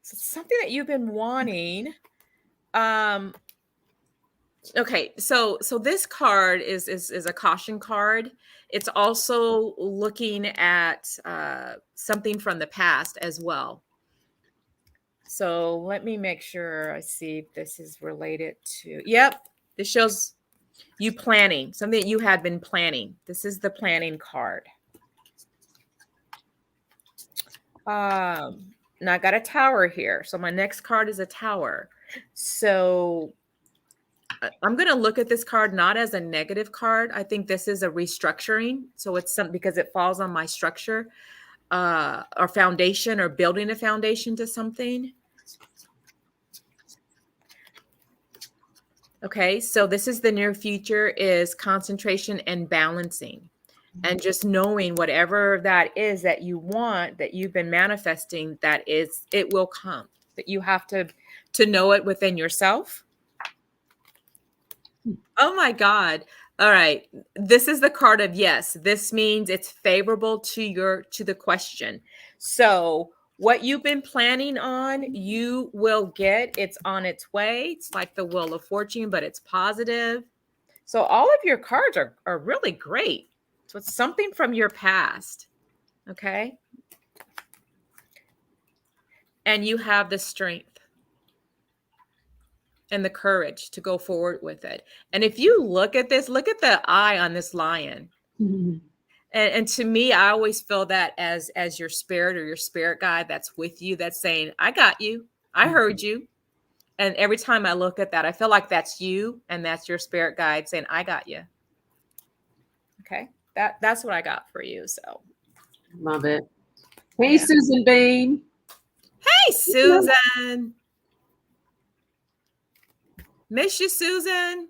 So it's something that you've been wanting. Okay, so this card is a caution card. It's also looking at something from the past as well. So let me make sure I see if this is related to. Yep, this shows you planning, something that you had been planning. This is the planning card. Now I got a tower here. So my next card is a tower. So I'm going to look at this card not as a negative card. I think this is a restructuring. So it's something because it falls on my structure or foundation or building a foundation to something. Okay, so this is the near future is concentration and balancing. And just knowing whatever that is that you want, that you've been manifesting, that is, it will come. But you have to know it within yourself. Oh my God. All right. This is the card of yes. This means it's favorable to the question. So what you've been planning on, you will get. It's on its way. It's like the Wheel of Fortune, but it's positive. So all of your cards are really great. So it's something from your past. Okay. And you have the strength and the courage to go forward with it. And if you look at this, look at the eye on this lion. Mm-hmm. And to me, I always feel that as your spirit or your spirit guide that's with you, that's saying, I got you. I heard you. And every time I look at that, I feel like that's you and that's your spirit guide saying, I got you. Okay. That's what I got for you. So love it. Hey, yeah. Susan Bain. Hey, Susan. Miss you, Susan.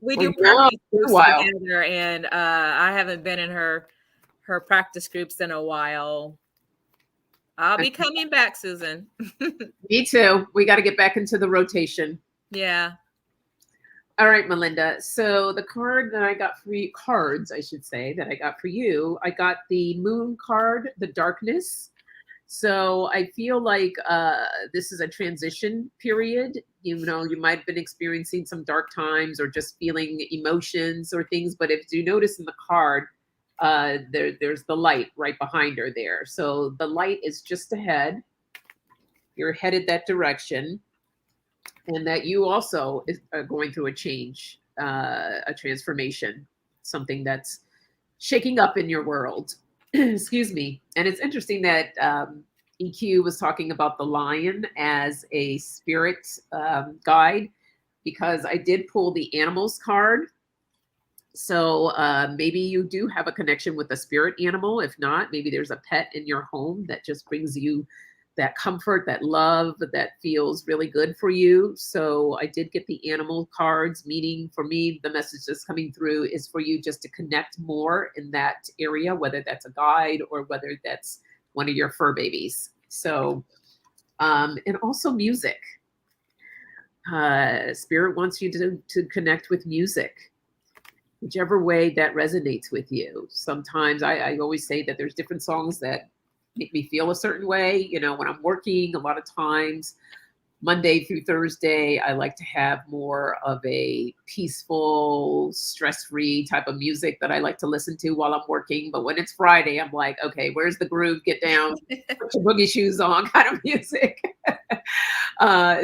We do practice groups together, and I haven't been in her practice groups in a while. I'll be coming back, Susan. Me too. We got to get back into the rotation. Yeah. All right, Melinda. So the card that I got for you, cards, I should say, that I got for you, I got the moon card, the darkness. So I feel like this is a transition period. You know, you might have been experiencing some dark times or just feeling emotions or things. But if you notice in the card, there's the light right behind her there. So the light is just ahead. You're headed that direction. And that you also are going through a change, a transformation, something that's shaking up in your world. Excuse me. And it's interesting that EQ was talking about the lion as a spirit guide, because I did pull the animals card. So maybe you do have a connection with a spirit animal. If not, maybe there's a pet in your home that just brings you that comfort, that love, that feels really good for you. So I did get the animal cards, meaning for me, the message that's coming through is for you just to connect more in that area, whether that's a guide or whether that's one of your fur babies. So, and also music. Spirit wants you to connect with music, whichever way that resonates with you. Sometimes I always say that there's different songs that make me feel a certain way. You know, when I'm working, a lot of times, Monday through Thursday, I like to have more of a peaceful, stress-free type of music that I like to listen to while I'm working. But when it's Friday, I'm like, okay, where's the groove? Get down, put your boogie shoes on kind of music.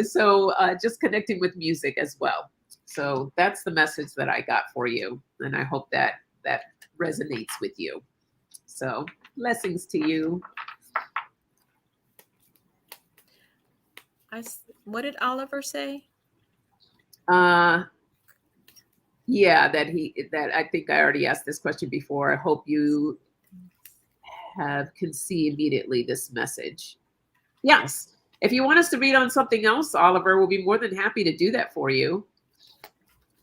So just connecting with music as well. So that's the message that I got for you. And I hope that that resonates with you. So blessings to you. What did Oliver say? Yeah, that I think I already asked this question before. I hope you can see immediately this message. Yes. If you want us to read on something else, Oliver, we'll be more than happy to do that for you.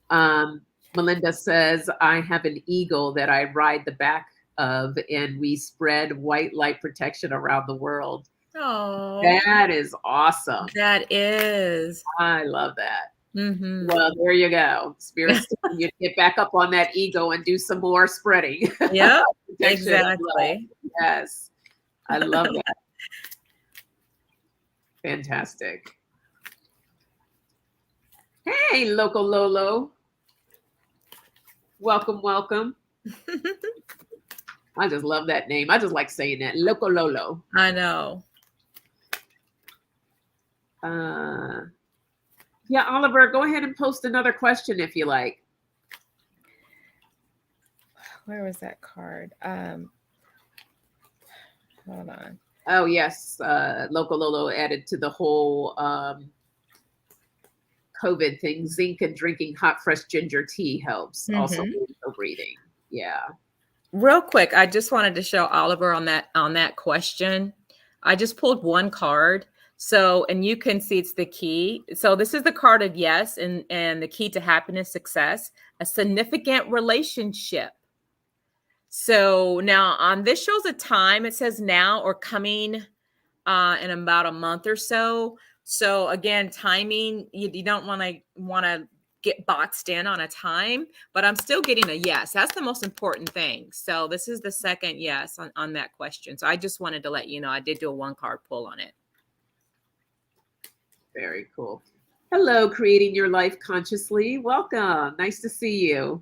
Melinda says, I have an eagle that I ride the back of, and we spread white light protection around the world. Oh, that is awesome. That is. I love that. Mm-hmm. Well, there you go. Spirits, you get back up on that ego and do some more spreading. Yep, exactly. Yes. I love that. Fantastic. Hey, Loco Lolo. Welcome, welcome. I just love that name. I just like saying that. Loco Lolo. I know. Yeah, Oliver, go ahead and post another question if you like. Where was that card? Hold on. Oh, yes. Loco Lolo added to the whole COVID thing. Zinc and drinking hot, fresh ginger tea helps. Also breathing. Yeah. Real quick, I just wanted to show Oliver on that question. I just pulled one card. So, and you can see it's the key. So this is the card of yes, and the key to happiness, success, a significant relationship. So now on this shows a time, it says now or coming in about a month or so. So again, timing, you don't want to get boxed in on a time, but I'm still getting a yes. That's the most important thing. So this is the second yes on that question. So I just wanted to let you know, I did do a one card pull on it. Very cool. Hello, Creating Your Life Consciously. Welcome. Nice to see you.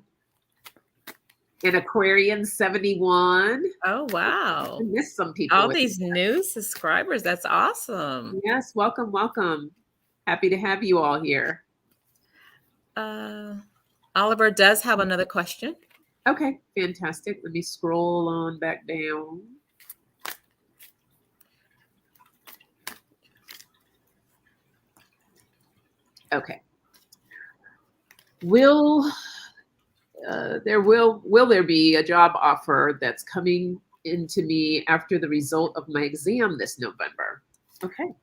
In Aquarian 71. Oh, wow. I missed some people. All these new subscribers. That's awesome. Yes, welcome, welcome. Happy to have you all here. Oliver does have another question. Okay, fantastic. Let me scroll on back down. Okay. Will there be a job offer that's coming into me after the result of my exam this November? Okay.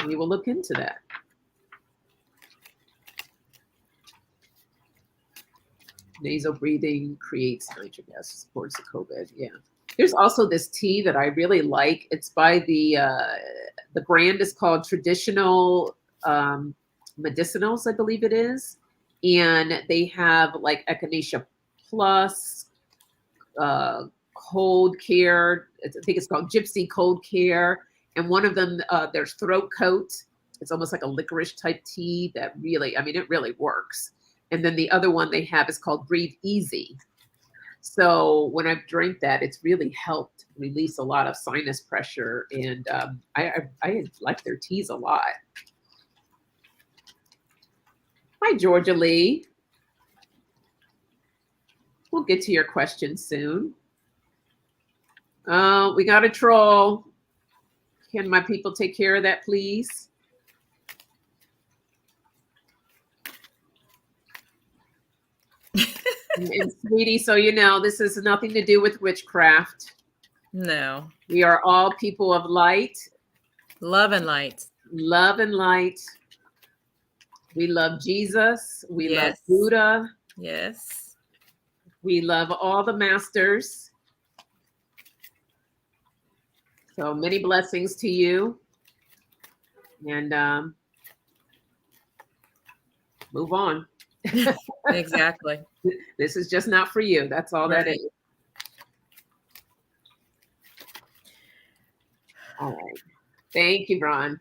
We will look into that. Nasal breathing creates nitric acid, supports the COVID. Yeah. There's also this tea that I really like. It's by the brand is called Traditional Medicinals, I believe it is. And they have like Echinacea Plus, Cold Care. I think it's called Gypsy Cold Care. And one of them, there's Throat Coat. It's almost like a licorice type tea that really, I mean, it really works. And then the other one they have is called Breathe Easy. So when I've drank that, it's really helped release a lot of sinus pressure. And I like their teas a lot. Hi, Georgia Lee. We'll get to your question soon. We got a troll. Can my people take care of that, please? And sweetie, so you know, this has nothing to do with witchcraft. No. We are all people of light. Love and light. Love and light. We love Jesus. We love Buddha. Yes. We love all the masters. So many blessings to you. And move on. Exactly. This is just not for you. That's all that is. All right. Thank you, Ron.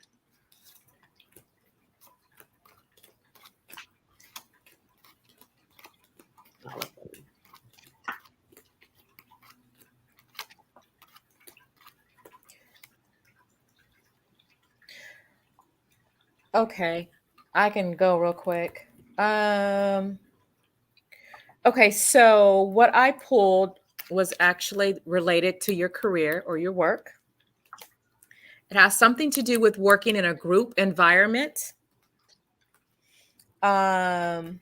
Okay, I can go real quick. Okay, so what I pulled was actually related to your career or your work. It has something to do with working in a group environment. I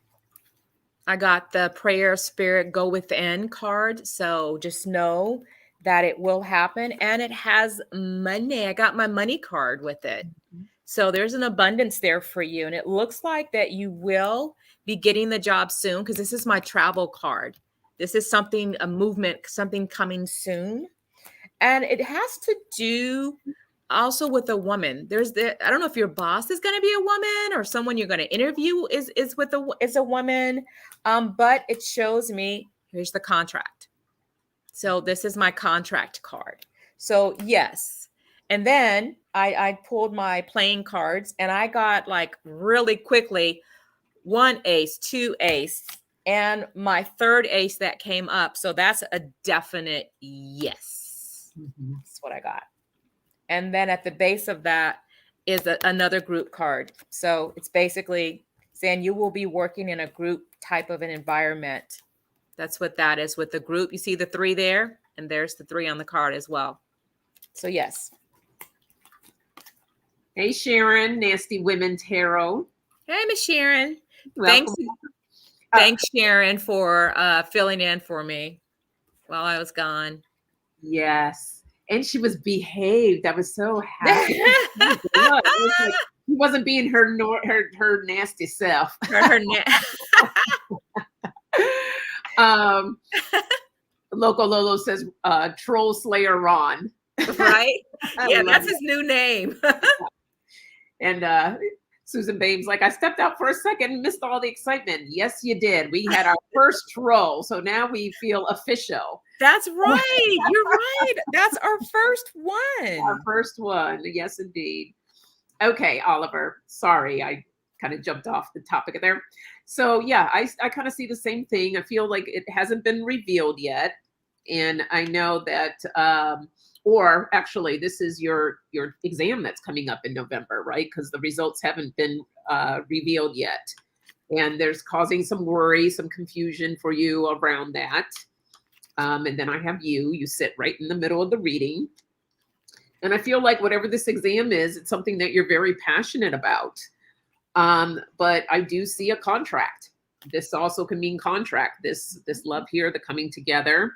got the prayer spirit go within card. So just know that it will happen. And it has money. I got my money card with it. So there's an abundance there for you. And it looks like that you will be getting the job soon because this is my travel card. This is something, a movement, something coming soon. And it has to do also with a woman. I don't know if your boss is going to be a woman or someone you're going to interview is a woman. But it shows me, here's the contract. So this is my contract card. So yes. And then I pulled my playing cards and I got like really quickly 1 ace, 2 ace, and my 3rd ace that came up. So that's a definite yes. That's what I got. And then at the base of that is another group card. So it's basically saying you will be working in a group type of an environment. That's what that is with the group. You see the 3 there, and there's the 3 on the card as well. So yes. Hey, Sharon, Nasty Women Tarot. Hey, Miss Sharon. Welcome. Thanks, Sharon, for filling in for me while I was gone. Yes. And she was behaved. I was so happy. It was like, she wasn't being her nasty self. Loco Lolo says Troll Slayer Ron. Right? Yeah, that's his new name. And Susan Babe's like, I stepped out for a second and missed all the excitement. Yes, you did. We had our first troll. So now we feel official. That's right. You're right. That's our first one. Our first one. Yes, indeed. Okay, Oliver. Sorry, I kind of jumped off the topic there. So yeah, I kind of see the same thing. I feel like it hasn't been revealed yet. And I know that or actually this is your exam that's coming up in November, right? Because the results haven't been revealed yet. And there's causing some worry, some confusion for you around that. And then I have you sit right in the middle of the reading. And I feel like whatever this exam is, it's something that you're very passionate about. But I do see a contract. This also can mean contract, this love here, the coming together.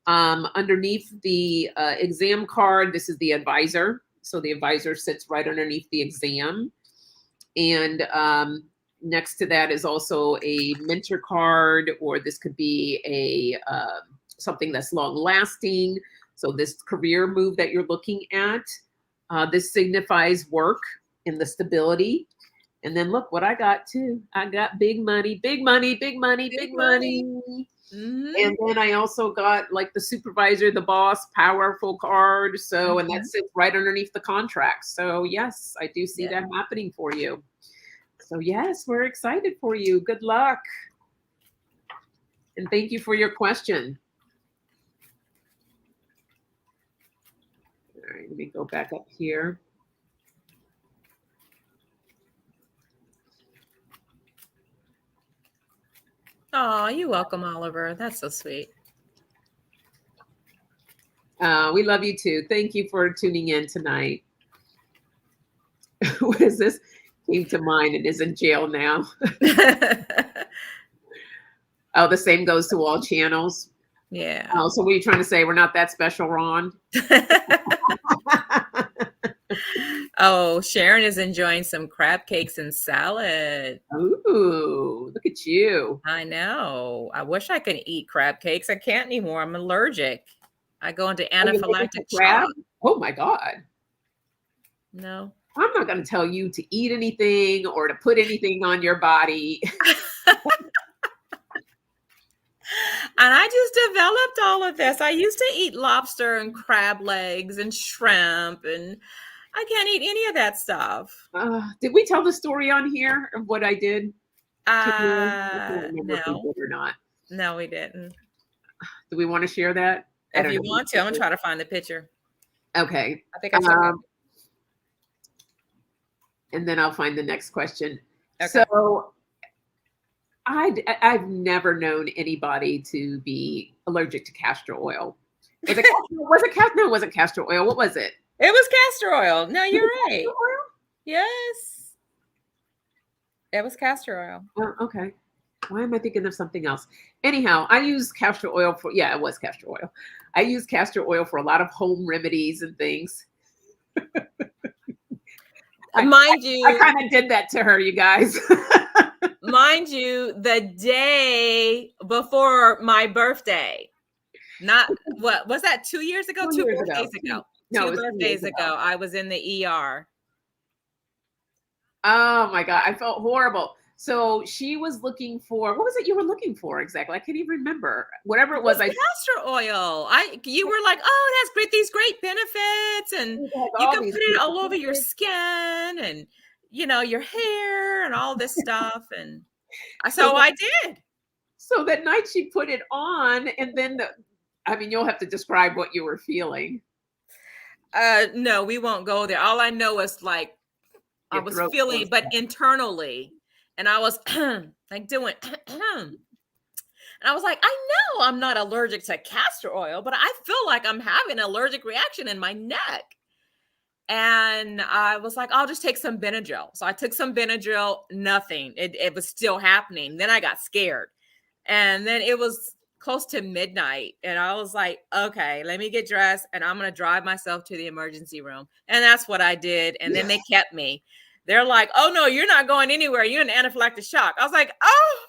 Underneath the exam card, this is the advisor. So the advisor sits right underneath the exam. And next to that is also a mentor card, or this could be a something that's long lasting. So this career move that you're looking at, this signifies work and the stability. And then look what I got too. I got big money, big money, big money, big money. Mm-hmm. And then I also got like the supervisor, the boss, powerful card. So, and that sits right underneath the contract. So yes, I do see that happening for you. So yes, we're excited for you. Good luck. And thank you for your question. All right, let me go back up here. Oh, you're welcome, Oliver. That's so sweet. We love you too. Thank you for tuning in tonight. What is this? Came to mind and is in jail now. Oh, the same goes to all channels. Yeah. Oh, so what are you trying to say? We're not that special, Ron? Oh, Sharon is enjoying some crab cakes and salad. Ooh, look at you. I know. I wish I could eat crab cakes. I can't anymore. I'm allergic. I go into anaphylactic shock. Oh my God. No. I'm not going to tell you to eat anything or to put anything on your body. And I just developed all of this. I used to eat lobster and crab legs and shrimp, and I can't eat any of that stuff. Did we tell the story on here of what I did? No. Or not. No, we didn't. Do we want to share that? If you want to, I'm going to try to find the picture. Okay. I think I saw and then I'll find the next question. Okay. So I've never known anybody to be allergic to castor oil. Was it no, it wasn't castor oil. What was it? It was castor oil. No, you're right. Castor oil? Yes. It was castor oil. Oh, okay. Why am I thinking of something else? Anyhow, I use castor oil for, it was castor oil. I use castor oil for a lot of home remedies and things. Mind you, I kind of did that to her, you guys. mind you, the day before my birthday, not what was that 2 years ago? 2 birthdays ago. No, 2 birthdays ago, I was in the ER. Oh my God, I felt horrible. So she was looking for, what was it you were looking for exactly? I can't even remember. Whatever it was, castor oil. You were like, oh, it has these great benefits, and you can put it all over your skin and your hair and all this stuff. And so I did. So that night she put it on, and then you'll have to describe what you were feeling. No, we won't go there. All I know is like I was feeling, but internally. And I was like doing, and I was like, I know I'm not allergic to castor oil, but I feel like I'm having an allergic reaction in my neck. And I was like, I'll just take some Benadryl. So I took some Benadryl, nothing. It was still happening. Then I got scared. And then it was close to midnight. And I was like, okay, let me get dressed and I'm going to drive myself to the emergency room. And that's what I did. And then they kept me. They're like, oh, no, you're not going anywhere. You're in anaphylactic shock. I was like, oh,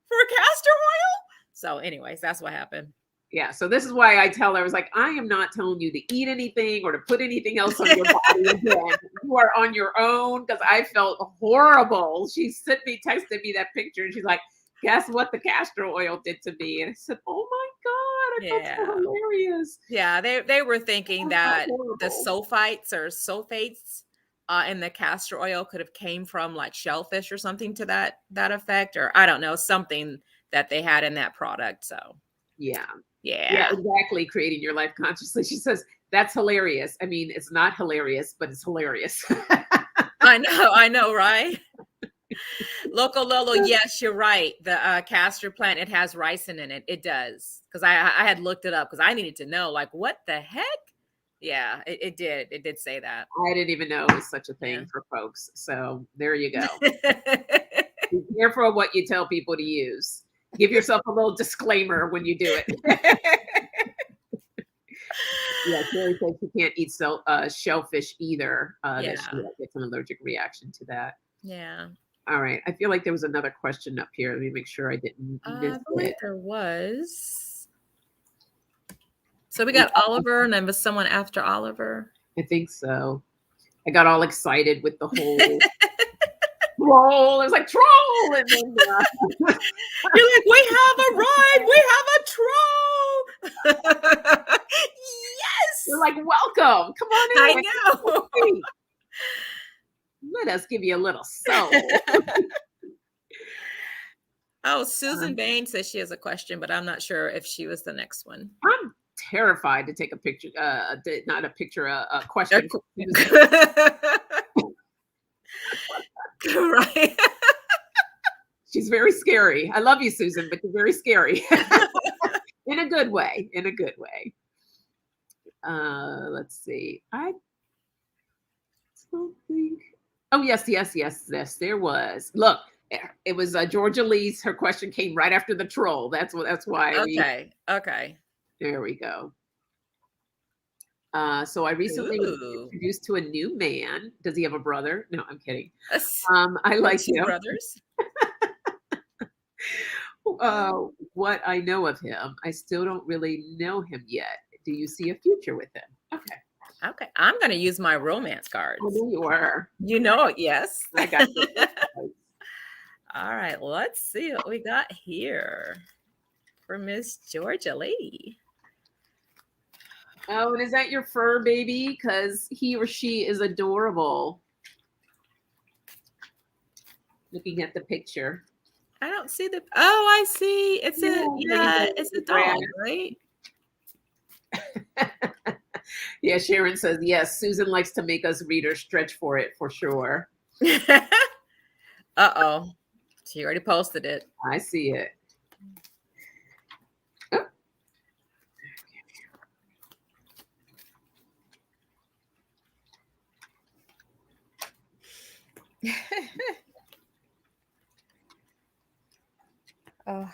for castor oil? So anyways, that's what happened. Yeah. So this is why I tell her, I was like, I am not telling you to eat anything or to put anything else on your body again. You are on your own, because I felt horrible. She texted me that picture and she's like, guess what the castor oil did to me? And I said, oh my God, I felt so hilarious. Yeah, they were thinking that the sulfites or sulfates in the castor oil could have came from like shellfish or something to that effect, or I don't know, something that they had in that product. So yeah, exactly. Creating your life consciously. She says that's hilarious. I mean, it's not hilarious, but it's hilarious. I know, right? Loco Lolo, yes, you're right. The castor plant, it has ricin in it. It does, because I had looked it up because I needed to know, like, what the heck. Yeah, it did. It did say that. I didn't even know it was such a thing for folks. So there you go. Be careful of what you tell people to use. Give yourself a little disclaimer when you do it. Yeah, Carrie says she can't eat shellfish either. That she gets an allergic reaction to that. Yeah. All right. I feel like there was another question up here. Let me make sure I didn't miss it. There was. So we got Oliver, and then was someone after Oliver? I think so. I got all excited with the whole troll. It was like troll, and then you're like, we have a ride. We have a troll. Yes. You're like, welcome. Come on in. I know. Let us give you a little soul. Oh, Susan Bain says she has a question, but I'm not sure if she was the next one. I'm terrified to take a picture, not a picture, a question. Right. She's very scary. I love you, Susan, but you're very scary. In a good way. In a good way. Let's see. I don't think. Oh, yes. There was. Look, it was Georgia Lee's. Her question came right after the troll. That's why. Okay. There we go. So I recently was introduced to a new man. Does he have a brother? No, I'm kidding. I like him. Brothers. What I know of him, I still don't really know him yet. Do you see a future with him? Okay. I'm going to use my romance cards. I knew you were. You know it, yes. I got you. All right. Let's see what we got here for Miss Georgia Lee. Oh, and is that your fur baby? Because he or she is adorable. Looking at the picture. I don't see the. Oh, I see. It's a dog, right? Yeah, Sharon says yes. Susan likes to make us readers stretch for it for sure. Uh-oh. She already posted it. I see it. Oh.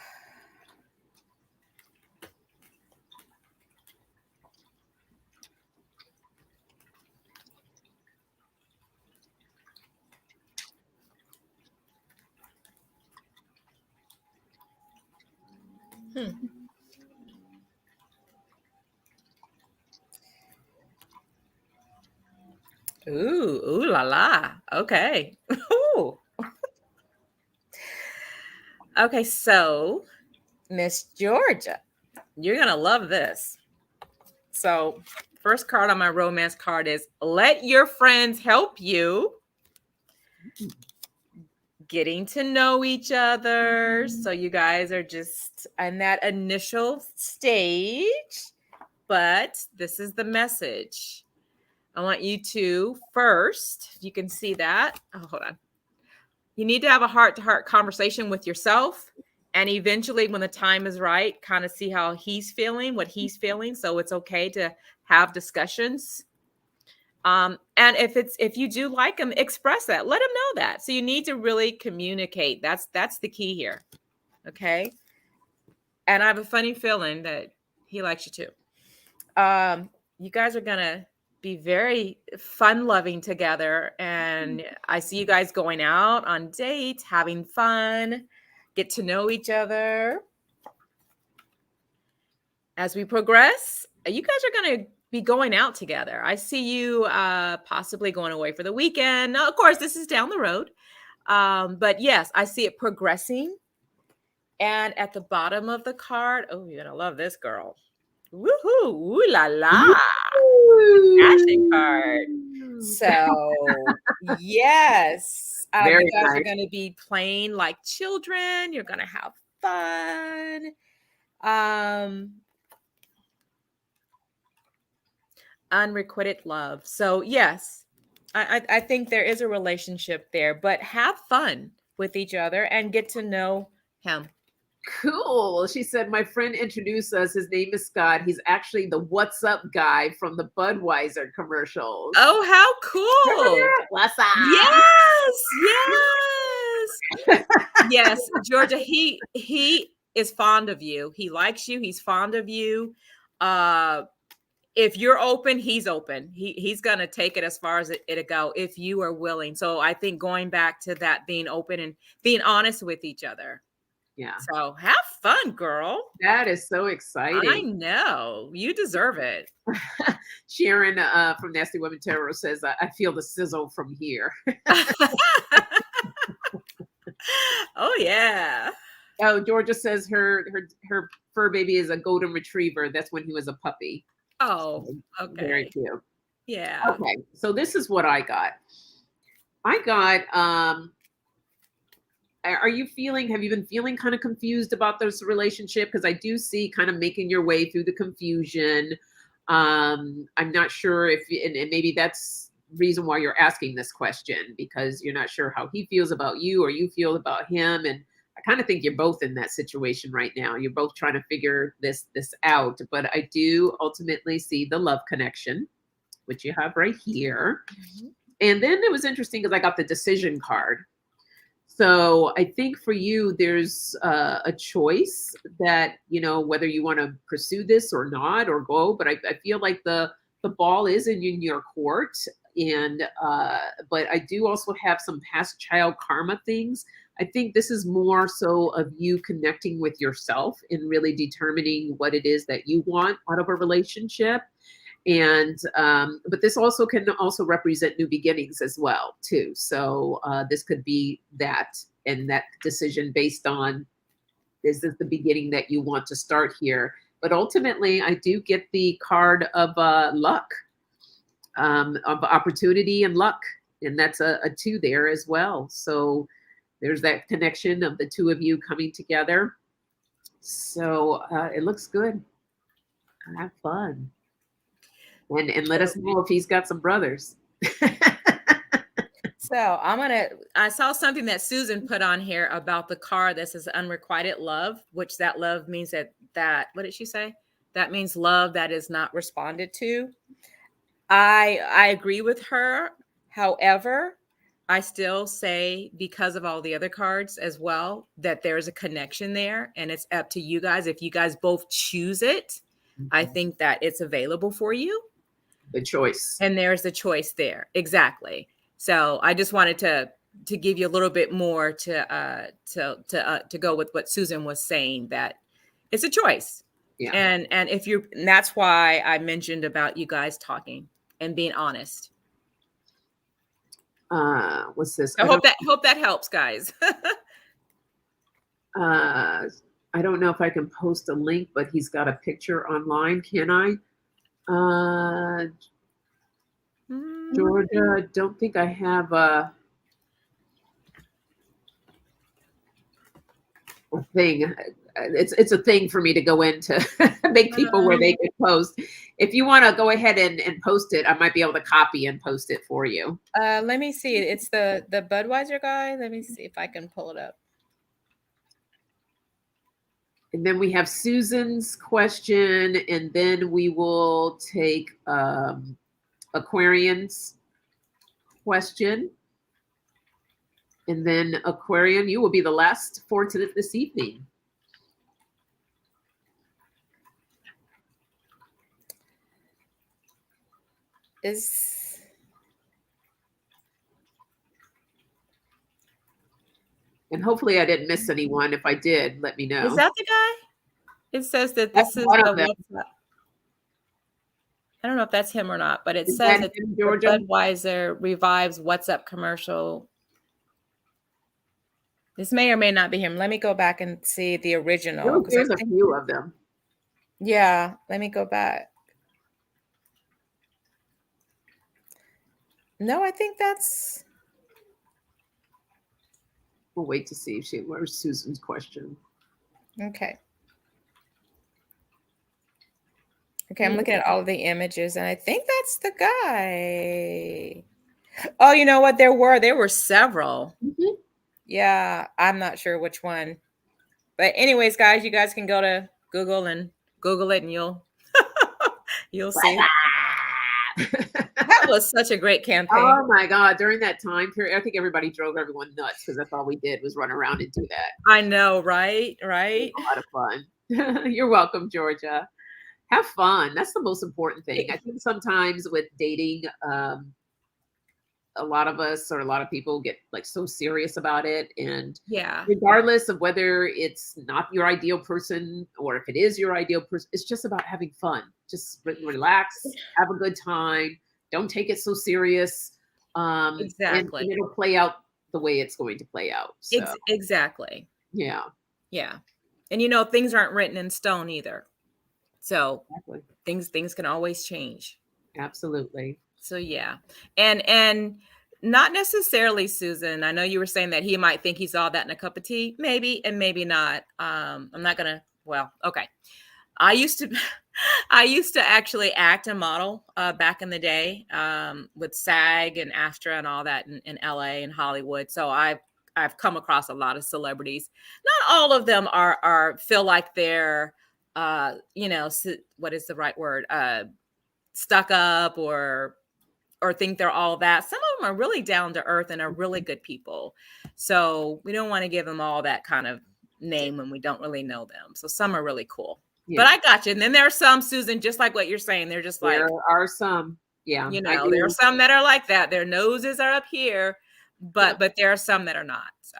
Ooh la la. Okay. Ooh. Okay, so Miss Georgia, you're gonna love this. So, first card on my romance card is let your friends help you. Getting to know each other. So you guys are just on that initial stage, but this is the message. I want you to first, you can see that. Oh, hold on. You need to have a heart-to-heart conversation with yourself. And eventually, when the time is right, kind of see how he's feeling, what he's feeling. So it's okay to have discussions. And if you do like him, express that. Let him know that. So you need to really communicate. That's the key here. Okay. And I have a funny feeling that he likes you too. You guys are gonna be very fun loving together. And I see you guys going out on dates, having fun, get to know each other. As we progress, you guys are gonna be going out together. I see you possibly going away for the weekend. Now, of course, this is down the road. But yes, I see it progressing. And at the bottom of the card, oh, you're going to love this girl. Woohoo! Ooh la la. Passion card. So, yes. Very You guys nice. are going to be playing like children. You're going to have fun. Unrequited love. So yes, I think there is a relationship there, but have fun with each other and get to know him. Cool. She said, my friend introduced us. His name is Scott. He's actually the What's Up guy from the Budweiser commercials. Oh, how cool. What's up? Yes. Yes, Georgia, he is fond of you. He likes you. He's fond of you. If you're open, he's open. He's gonna take it as far as it'll go if you are willing. So I think going back to that, being open and being honest with each other. Yeah. So have fun, girl. That is so exciting. I know. You deserve it. Sharon from Nasty Women Tarot says, I feel the sizzle from here. Oh yeah. Oh, Georgia says her fur baby is a golden retriever. That's when he was a puppy. Oh, okay. Very cute. Yeah. Okay, so this is what I got. I got, have you been feeling kind of confused about this relationship? Because I do see kind of making your way through the confusion. I'm not sure if, and maybe that's the reason why you're asking this question, because you're not sure how he feels about you or you feel about him. And I kind of think you're both in that situation right now. You're both trying to figure this out. But I do ultimately see the love connection, which you have right here. Mm-hmm. And then it was interesting because I got the decision card. So I think for you, there's a choice that, whether you want to pursue this or not or go, but I feel like the ball is in your court. And but I do also have some past child karma things. I think this is more so of you connecting with yourself and really determining what it is that you want out of a relationship. And but this also can also represent new beginnings as well too. So this could be that, and that decision based on, is this the beginning that you want to start here? But ultimately, I do get the card of luck, of opportunity and luck, and that's a 2 there as well. So there's that connection of the 2 of you coming together. So it looks good. Have fun. And let us know if he's got some brothers. So I saw something that Susan put on here about the card that says unrequited love, which that love means that what did she say? That means love that is not responded to. I agree with her. However, I still say, because of all the other cards as well, that there's a connection there, and it's up to you guys. If you guys both choose it, I think that it's available for you. The choice. And there's a choice there. Exactly. So I just wanted to give you a little bit more to go with what Susan was saying, that it's a choice. Yeah. And that's why I mentioned about you guys talking and being honest. What's this? I hope that helps, guys. I don't know if I can post a link, but he's got a picture online. Can I? Georgia, I don't think I have a thing. It's a thing for me to go into make people where they can post. If you want to go ahead and post it, I might be able to copy and post it for you. Let me see. It's the Budweiser guy. Let me see if I can pull it up. And then we have Susan's question, and then we will take Aquarian's question. And then Aquarian, you will be the last for this evening. And hopefully I didn't miss anyone. If I did, let me know. Is that the guy? It says that this is the I don't know if that's him or not, but it says that Budweiser revives WhatsApp commercial. This may or may not be him. Let me go back and see the original. There's a few of them. Yeah, let me go back. No, I think that's. We'll wait to see if where's Susan's question. Okay. Okay, I'm looking at all of the images, and I think that's the guy. Oh, you know what? There were several. Mm-hmm. Yeah, I'm not sure which one. But anyways, guys, you guys can go to Google and Google it, and you'll see. That was such a great campaign. Oh my God. During that time period, I think everybody drove everyone nuts because that's all we did was run around and do that. I know, right? Right. A lot of fun. You're welcome, Georgia. Have fun. That's the most important thing. I think sometimes with dating, a lot of us or a lot of people get like so serious about it. And yeah, regardless of whether it's not your ideal person or if it is your ideal person, it's just about having fun. Just relax, have a good time. Don't take it so serious. Exactly. And it'll play out the way it's going to play out. So. Exactly. Yeah. Yeah. And things aren't written in stone either. So things can always change. Absolutely. So yeah. And not necessarily, Susan. I know you were saying that he might think he's all that in a cup of tea, maybe, and maybe not. I'm not gonna, okay. I used to actually act and model back in the day with SAG and AFTRA and all that in LA and Hollywood. So I've come across a lot of celebrities. Not all of them are feel like they're what is the right word? Stuck up or think they're all that. Some of them are really down to earth and are really good people. So we don't want to give them all that kind of name when we don't really know them. So some are really cool. Yeah. But I got you. And then there are some, Susan, just like what you're saying. They're just like. There are some. Yeah. There are some that are like that. Their noses are up here, but there are some that are not. So.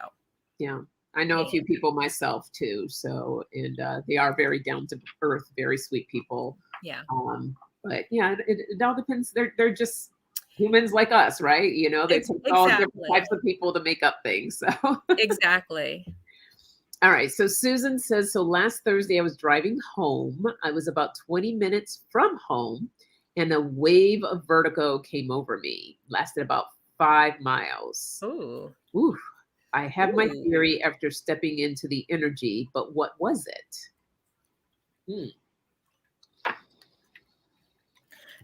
Yeah. I know a few people myself too. So, and they are very down to earth, very sweet people. Yeah. But yeah, it all depends. They're just humans like us, right? They take all different types of people to make up things. So exactly. All right. So Susan says, so last Thursday I was driving home. I was about 20 minutes from home and a wave of vertigo came over me. Lasted about 5 miles. Ooh. Ooh. I have my theory after stepping into the energy, but what was it?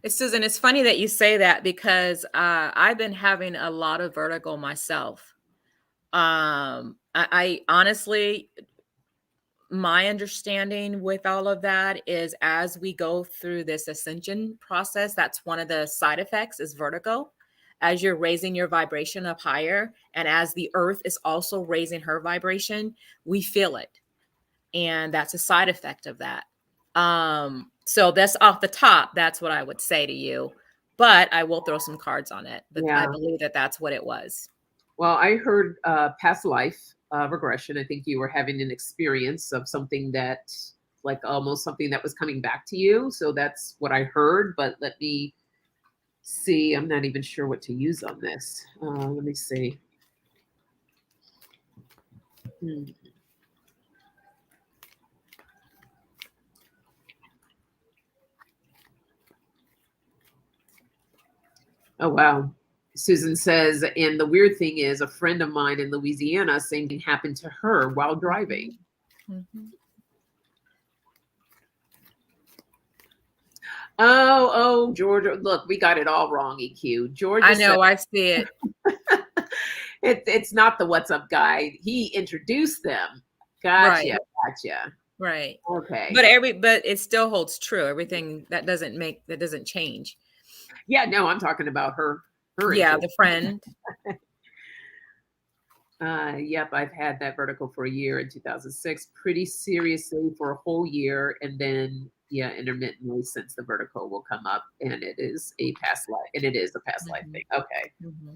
Susan, it's funny that you say that because I've been having a lot of vertigo myself. I honestly, my understanding with all of that is as we go through this ascension process, that's one of the side effects is vertigo. As you're raising your vibration up higher, and as the earth is also raising her vibration, we feel it. And that's a side effect of that. So that's off the top. That's what I would say to you. But I will throw some cards on it. But I Yeah. believe that that's what it was. Well, I heard past life regression. I think you were having an experience of something that, like almost something that was coming back to you. So that's what I heard. But let me see. I'm not even sure what to use on this. Let me see. Oh, wow. Susan says, and the weird thing is, a friend of mine in Louisiana, same thing happened to her while driving. Mm-hmm. Oh, Georgia. Look, we got it all wrong, EQ. Georgia I know, I see it. it's not the What's Up guide. He introduced them. Right. Gotcha. Right. Okay. But it still holds true. Everything that doesn't change. Yeah, no, I'm talking about her. Yeah, the friend. Yep, I've had that vertigo for a year in 2006, pretty seriously for a whole year, and then intermittently since the vertigo will come up, and it is a past life, and it is a past life thing. Okay. Mm-hmm.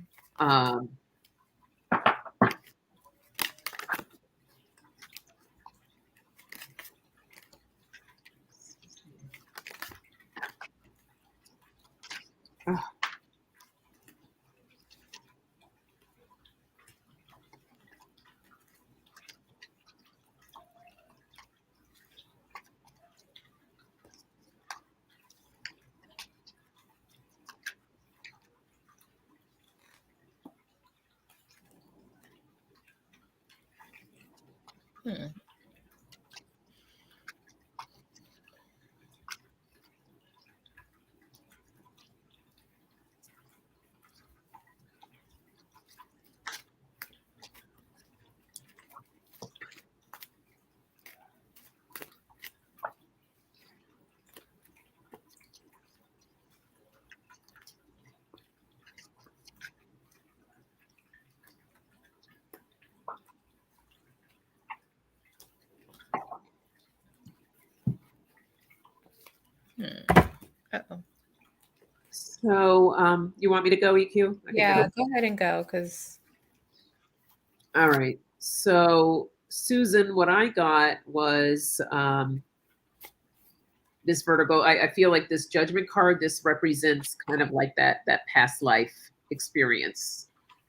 Uh-oh. So, you want me to go, EQ? Yeah, go ahead and go because. All right. So, Susan, what I got was this vertigo. I feel like this judgment card, this represents kind of like that past life experience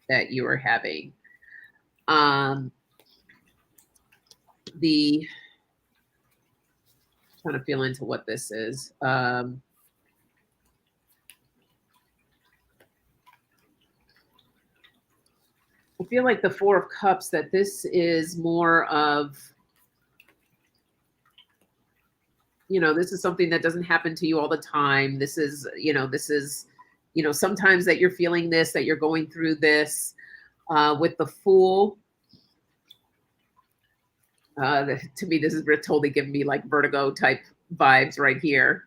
that you are having. The trying to feel into what this is. I feel like the Four of Cups, that this is more of, this is something that doesn't happen to you all the time. This is, sometimes that you're feeling this, that you're going through this. With the Fool, to me, this is totally giving me like vertigo type vibes right here.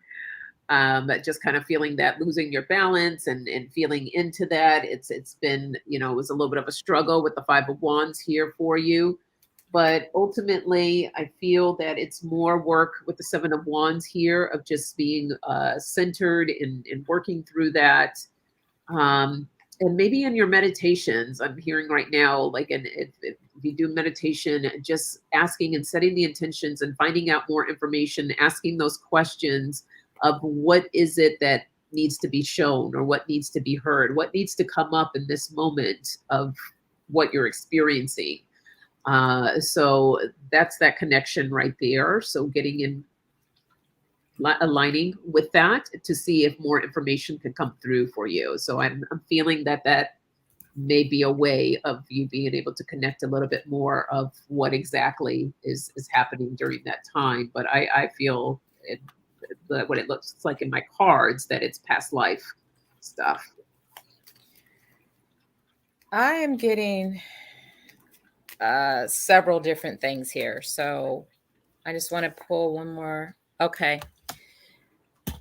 But just kind of feeling that, losing your balance and feeling into that. It's been, it was a little bit of a struggle with the Five of Wands here for you. But ultimately, I feel that it's more work with the Seven of Wands here of just being centered and working through that. And maybe in your meditations, I'm hearing right now, like, and if you do meditation, just asking and setting the intentions and finding out more information, asking those questions of what is it that needs to be shown or what needs to be heard, what needs to come up in this moment of what you're experiencing. So that's that connection right there. So getting in, aligning with that to see if more information can come through for you. So I'm feeling that may be a way of you being able to connect a little bit more of what exactly is happening during that time. But I feel what it looks like in my cards, that it's past life stuff. I am getting several different things here. So I just want to pull one more. Okay.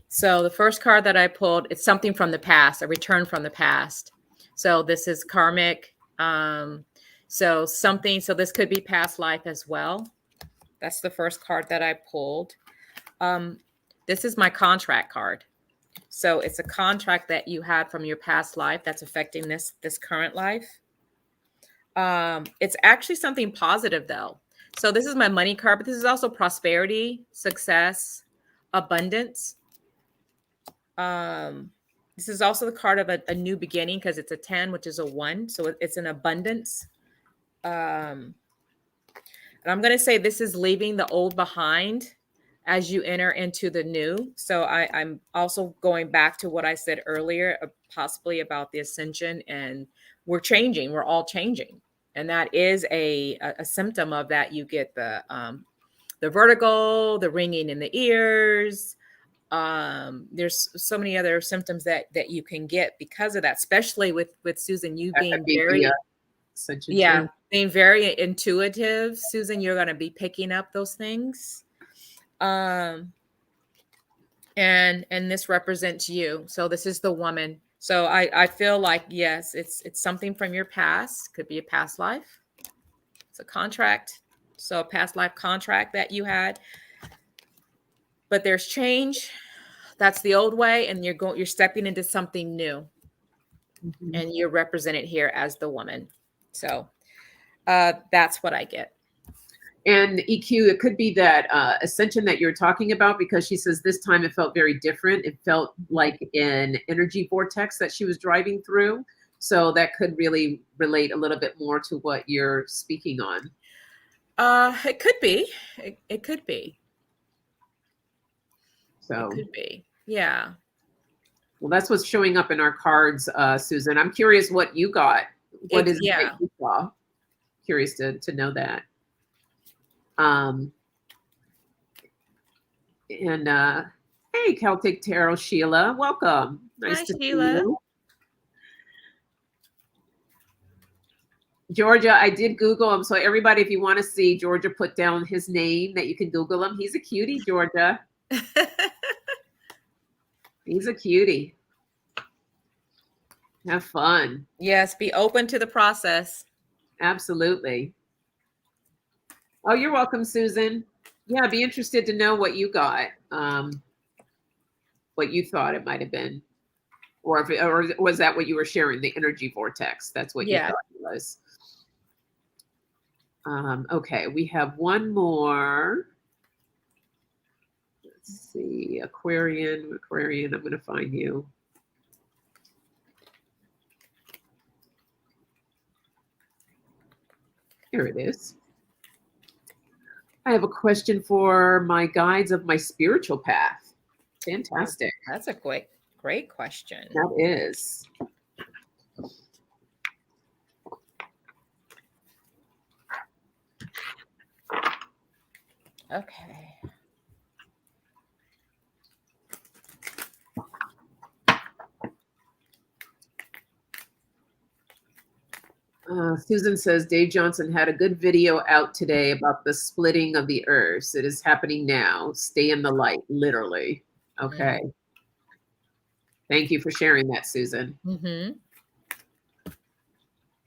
So the first card that I pulled, it's something from the past, a return from the past. So this is karmic. So this could be past life as well. That's the first card that I pulled. This is my contract card. So it's a contract that you had from your past life that's affecting this current life. It's actually something positive though. So this is my money card, but this is also prosperity, success, abundance. This is also the card of a new beginning because it's a 10, which is a 1. So it's an abundance. And I'm going to say this is leaving the old behind as you enter into the new. So I'm also going back to what I said earlier, possibly about the ascension, and we're changing. We're all changing. And that is a symptom of that. You get the vertigo, the ringing in the ears. There's so many other symptoms that you can get because of that, especially with Susan, you being very, being very intuitive. Susan, you're going to be picking up those things. And this represents you. So this is the woman. So I feel like, yes, it's something from your past. Could be a past life. It's a contract. So a past life contract that you had, but there's change. That's the old way. And you're stepping into something new. Mm-hmm. And you're represented here as the woman. So that's what I get. And EQ, it could be that ascension that you're talking about, because she says this time it felt very different. It felt like an energy vortex that she was driving through. So that could really relate a little bit more to what you're speaking on. It could be. It could be. So it could be. Yeah. Well, that's what's showing up in our cards, Susan. I'm curious what you got. What is it that you saw? Curious to know that. Hey, Celtic Tarot Sheila, welcome. Nice to see you. Georgia, I did Google him. So everybody, if you want to see, Georgia put down his name that you can Google him. He's a cutie, Georgia. He's a cutie. Have fun. Yes, be open to the process. Absolutely. Oh, you're welcome, Susan. Yeah, I'd be interested to know what you got, what you thought it might have been. Or was that what you were sharing, the energy vortex? That's what you thought it was. Okay, we have one more. Let's see, Aquarian, I'm going to find you. Here it is. I have a question for my guides of my spiritual path. Fantastic. That's a great question. That is. Okay. Susan says, Dave Johnson had a good video out today about the splitting of the earth. It is happening now. Stay in the light, literally. Okay. Mm-hmm. Thank you for sharing that, Susan. Mm-hmm.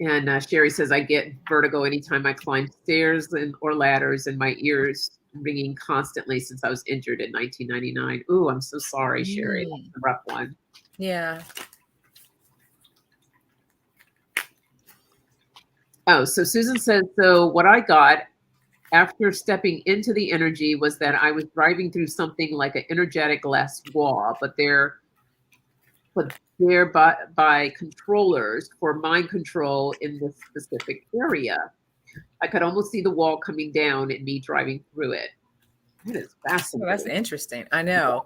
And Sherry says, I get vertigo anytime I climb stairs or ladders, and my ears ringing constantly since I was injured in 1999. Ooh, I'm so sorry, Sherry. That's a rough one. Yeah. Oh, so Susan says, so what I got after stepping into the energy was that I was driving through something like an energetic glass wall, but there by controllers for mind control in this specific area. I could almost see the wall coming down and me driving through it. That is fascinating. Oh, that's interesting. I know.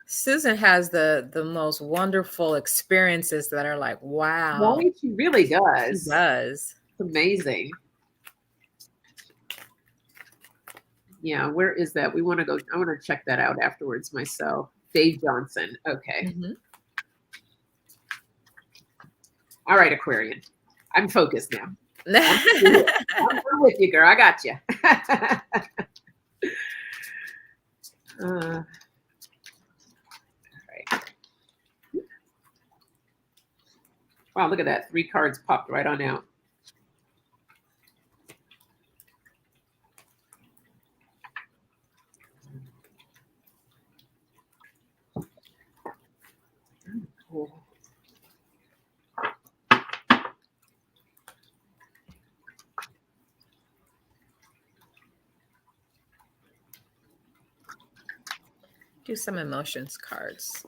Susan has the most wonderful experiences that are like, wow. Right? She really does. She does. It's amazing. Yeah, where is that? We want to go. I want to check that out afterwards myself. Dave Johnson. Okay. Mm-hmm. All right, Aquarian. I'm focused now. I'm with you, girl. I got you. All right. Wow, look at that. 3 cards popped right on out. Cool. Do some emotions cards.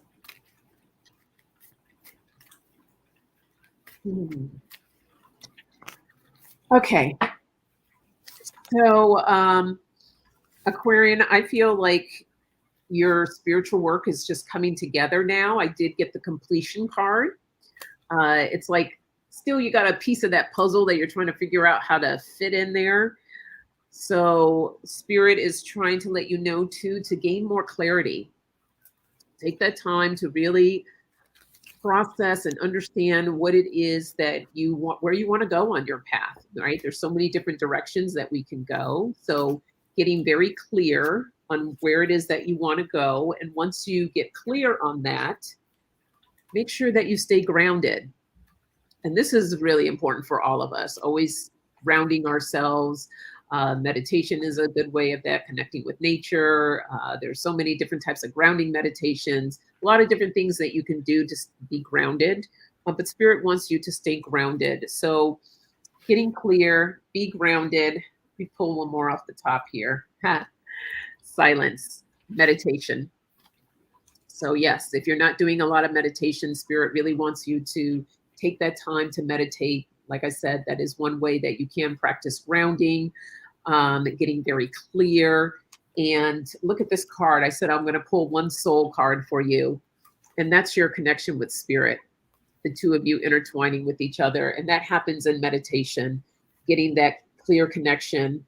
Okay. So, Aquarian, I feel like your spiritual work is just coming together now. I did get the completion card. It's like still you got a piece of that puzzle that you're trying to figure out how to fit in there. So Spirit is trying to let you know too, to gain more clarity. Take that time to really process and understand what it is that you want, where you want to go on your path, right? There's so many different directions that we can go. So getting very clear on where it is that you want to go. And once you get clear on that, make sure that you stay grounded. And this is really important for all of us, always grounding ourselves. Meditation is a good way of that, connecting with nature. There's so many different types of grounding meditations, a lot of different things that you can do to be grounded. But Spirit wants you to stay grounded. So getting clear, be grounded. Let me pull one more off the top here. Silence, meditation. So yes, if you're not doing a lot of meditation, Spirit really wants you to take that time to meditate. Like I said, that is one way that you can practice grounding, getting very clear. And look at this card. I said I'm going to pull one soul card for you. And that's your connection with Spirit, the two of you intertwining with each other. And that happens in meditation, getting that clear connection.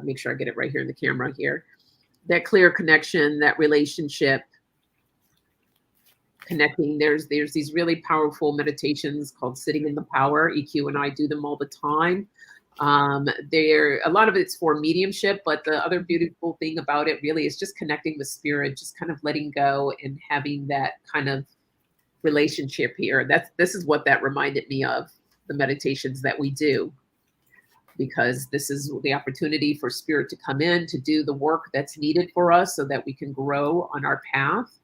Make sure I get it right here in the camera here. That clear connection, that relationship, connecting. There's these really powerful meditations called Sitting in the Power. EQ and I do them all the time. They're a lot of it's for mediumship, but the other beautiful thing about it really is just connecting with Spirit, just kind of letting go and having that kind of relationship here. This is what that reminded me of, the meditations that we do, because this is the opportunity for Spirit to come in to do the work that's needed for us so that we can grow on our path.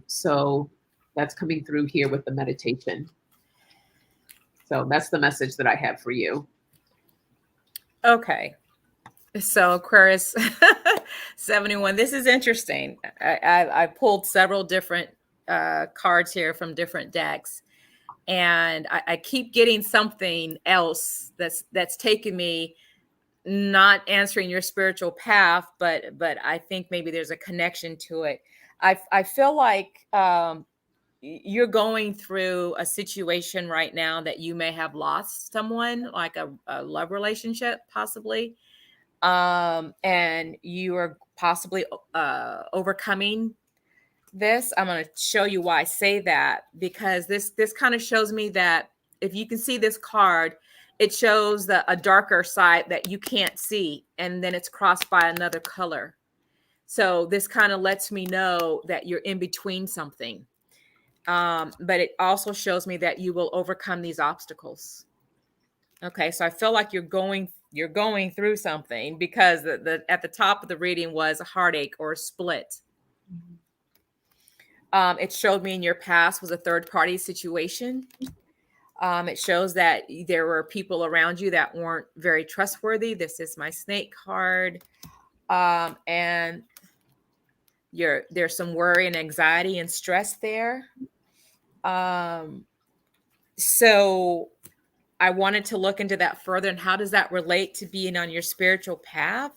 So that's coming through here with the meditation. So that's the message that I have for you. Okay. So Aquarius 71, this is interesting. I pulled several different cards here from different decks. And I keep getting something else that's taken me, not answering your spiritual path, but I think maybe there's a connection to it. I feel like you're going through a situation right now that you may have lost someone, like a love relationship, possibly. And you are possibly overcoming this. I'm going to show you why I say that, because this kind of shows me that if you can see this card, it shows a darker side that you can't see, and then it's crossed by another color. So this kind of lets me know that you're in between something. But it also shows me that you will overcome these obstacles. Okay, so I feel like you're going through something, because the at the top of the reading was a heartache or a split. It showed me in your past was a third party situation. It shows that there were people around you that weren't very trustworthy. This is my snake card. And there's some worry and anxiety and stress there. So I wanted to look into that further, and how does that relate to being on your spiritual path?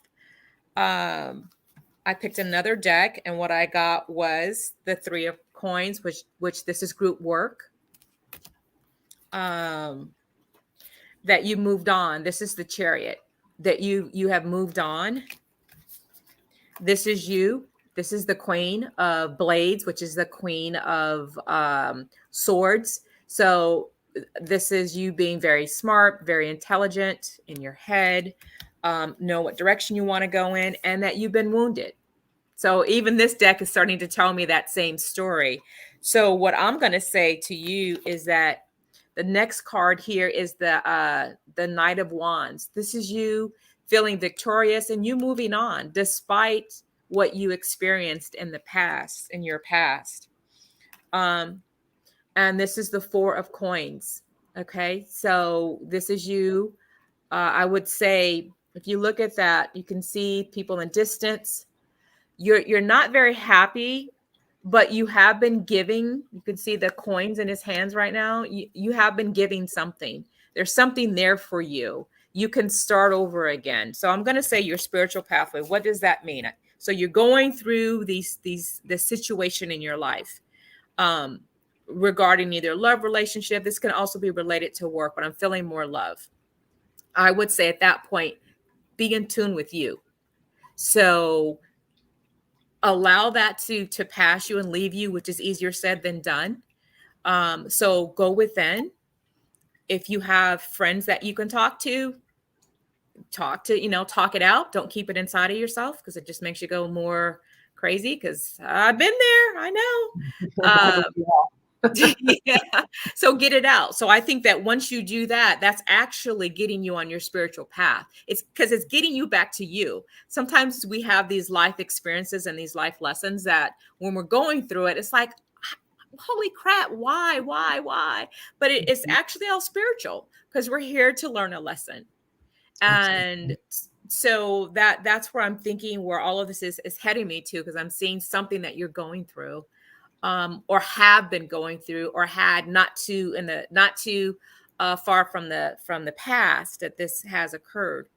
I picked another deck, and what I got was the 3 of coins, which this is group work. That you moved on. This is the Chariot. that you have moved on. This is you. This is the Queen of Blades, which is the Queen of Swords. So this is you being very smart, very intelligent in your head, know what direction you want to go in, and that you've been wounded. So even this deck is starting to tell me that same story. So what I'm going to say to you is that the next card here is the Knight of Wands. This is you feeling victorious and you moving on despite what you experienced in the past, in your past. And this is the Four of Coins. Okay, so this is you. I would say if you look at that, you can see people in distance. You're not very happy, but you have been giving. You can see the coins in his hands right now. You have been giving something. There's something there for you. You can start over again. So I'm going to say your spiritual pathway. What does that mean? So you're going through the situation in your life regarding either love relationship. This can also be related to work, but I'm feeling more love. I would say at that point, be in tune with you. So allow that to pass you and leave you, which is easier said than done. So go within. If you have friends that you can talk to, talk it out. Don't keep it inside of yourself because it just makes you go more crazy. Because I've been there. I know. Yeah. So get it out. So I think that once you do that, that's actually getting you on your spiritual path. It's because it's getting you back to you. Sometimes we have these life experiences and these life lessons that when we're going through it, it's like, holy crap, why? But it's actually all spiritual because we're here to learn a lesson. And so that's where I'm thinking where all of this is heading me to, because I'm seeing something that you're going through. Or have been going through, or had not too far from the past that this has occurred.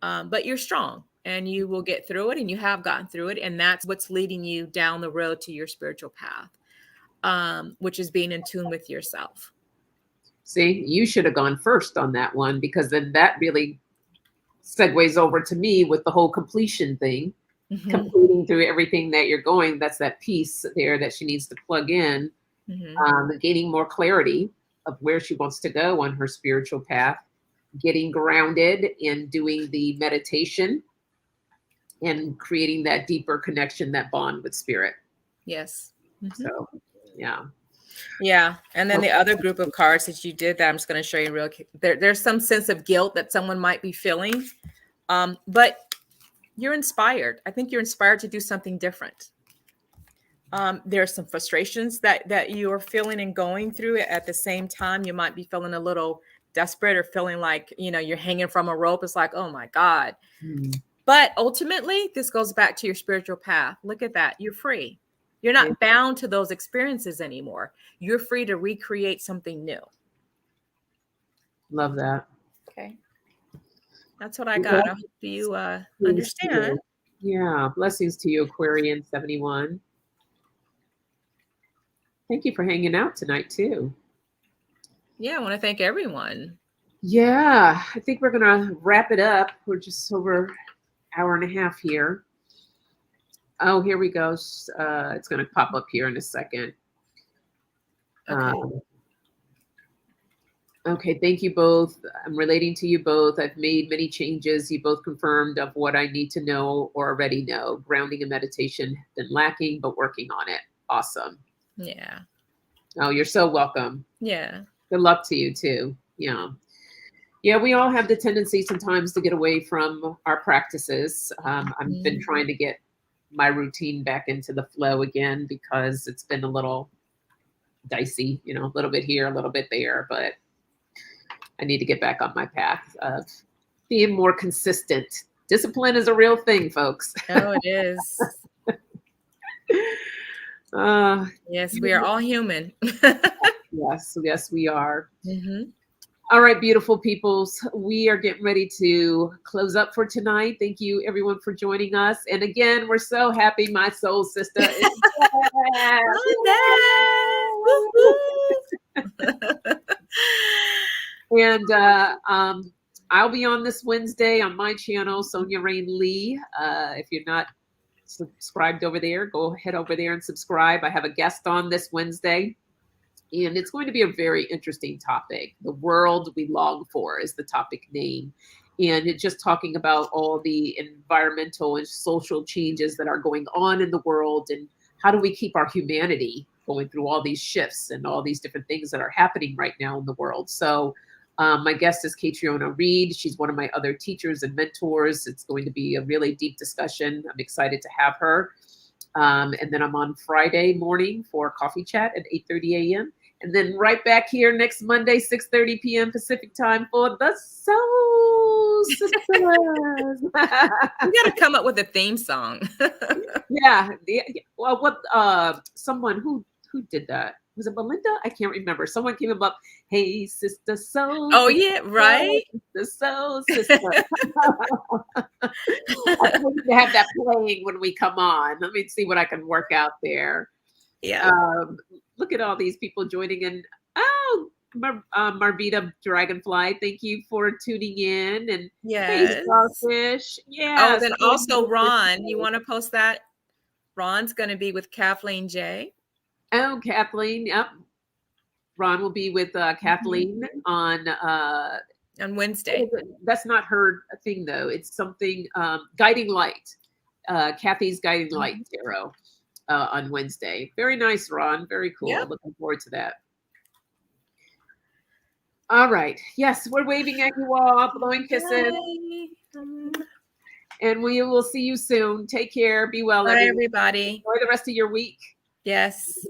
But you're strong and you will get through it, and you have gotten through it, and that's what's leading you down the road to your spiritual path, which is being in tune with yourself. See, you should have gone first on that one, because then that really segues over to me with the whole completion thing. Mm-hmm. Completing through everything that you're going, that's that piece there that she needs to plug in. Mm-hmm. Gaining more clarity of where she wants to go on her spiritual path, getting grounded in doing the meditation and creating that deeper connection, that bond with spirit. Yes. Mm-hmm. So, yeah. Yeah. And then the other group of cards that you did that I'm just going to show you real quick. There's some sense of guilt that someone might be feeling. But you're inspired. I think you're inspired to do something different. There are some frustrations that you are feeling and going through. At the same time, you might be feeling a little desperate or feeling like, you're hanging from a rope. It's like, oh my God. But ultimately, this goes back to your spiritual path. Look at that. You're free. You're not bound to those experiences anymore. You're free to recreate something new. Love that. Okay. That's what I got. I hope you understand. Yeah. Blessings to you, Aquarian 71. Thank you for hanging out tonight, too. Yeah, I want to thank everyone. Yeah. I think we're going to wrap it up. We're just over an hour and a half here. Oh, here we go. It's going to pop up here in a second. Okay. Okay, thank you both. I'm relating to you both. I've made many changes. You both confirmed of what I need to know or already know. Grounding and meditation have been lacking, but working on it. Awesome. Yeah. Oh, you're so welcome. Yeah. Good luck to you too. Yeah. Yeah, we all have the tendency sometimes to get away from our practices. I've been trying to get my routine back into the flow again because it's been a little dicey, a little bit here, a little bit there, but I need to get back on my path of being more consistent. Discipline is a real thing, folks. Oh, it is. Yes, we are all human. Yes, we are. Mm-hmm. All right, beautiful peoples. We are getting ready to close up for tonight. Thank you, everyone, for joining us. And again, we're so happy my soul sister is back. And I'll be on this Wednesday on my channel, Sonja and Lee. If you're not subscribed over there, go head over there and subscribe. I have a guest on this Wednesday, and it's going to be a very interesting topic. The world we long for is the topic name. And it's just talking about all the environmental and social changes that are going on in the world, and how do we keep our humanity going through all these shifts and all these different things that are happening right now in the world. So my guest is Catriona Reed. She's one of my other teachers and mentors. It's going to be a really deep discussion. I'm excited to have her. And then I'm on Friday morning for coffee chat at 8:30 a.m. And then right back here next Monday, 6:30 p.m. Pacific time for the Soul Sisters. You got to come up with a theme song. Yeah. Well, someone who did that? Was it Melinda? I can't remember. Someone came up, hey, sister soul. Oh, yeah, right? The soul sister. I need to have that playing when we come on. Let me see what I can work out there. Yeah. Look at all these people joining in. Oh, Marvita Dragonfly, thank you for tuning in. And yes. Hey, Starfish. Yeah. Oh, then also Ron, you want to post that? Ron's going to be with Kathleen J. Oh, Kathleen. Yep. Ron will be with Kathleen on Wednesday. That's not her thing, though. It's something Guiding Light. Kathy's Guiding Light Tarot on Wednesday. Very nice, Ron. Very cool. Yep. Looking forward to that. All right. Yes, we're waving at you all, blowing kisses. And we will see you soon. Take care. Be well, everybody. Enjoy the rest of your week. Yes.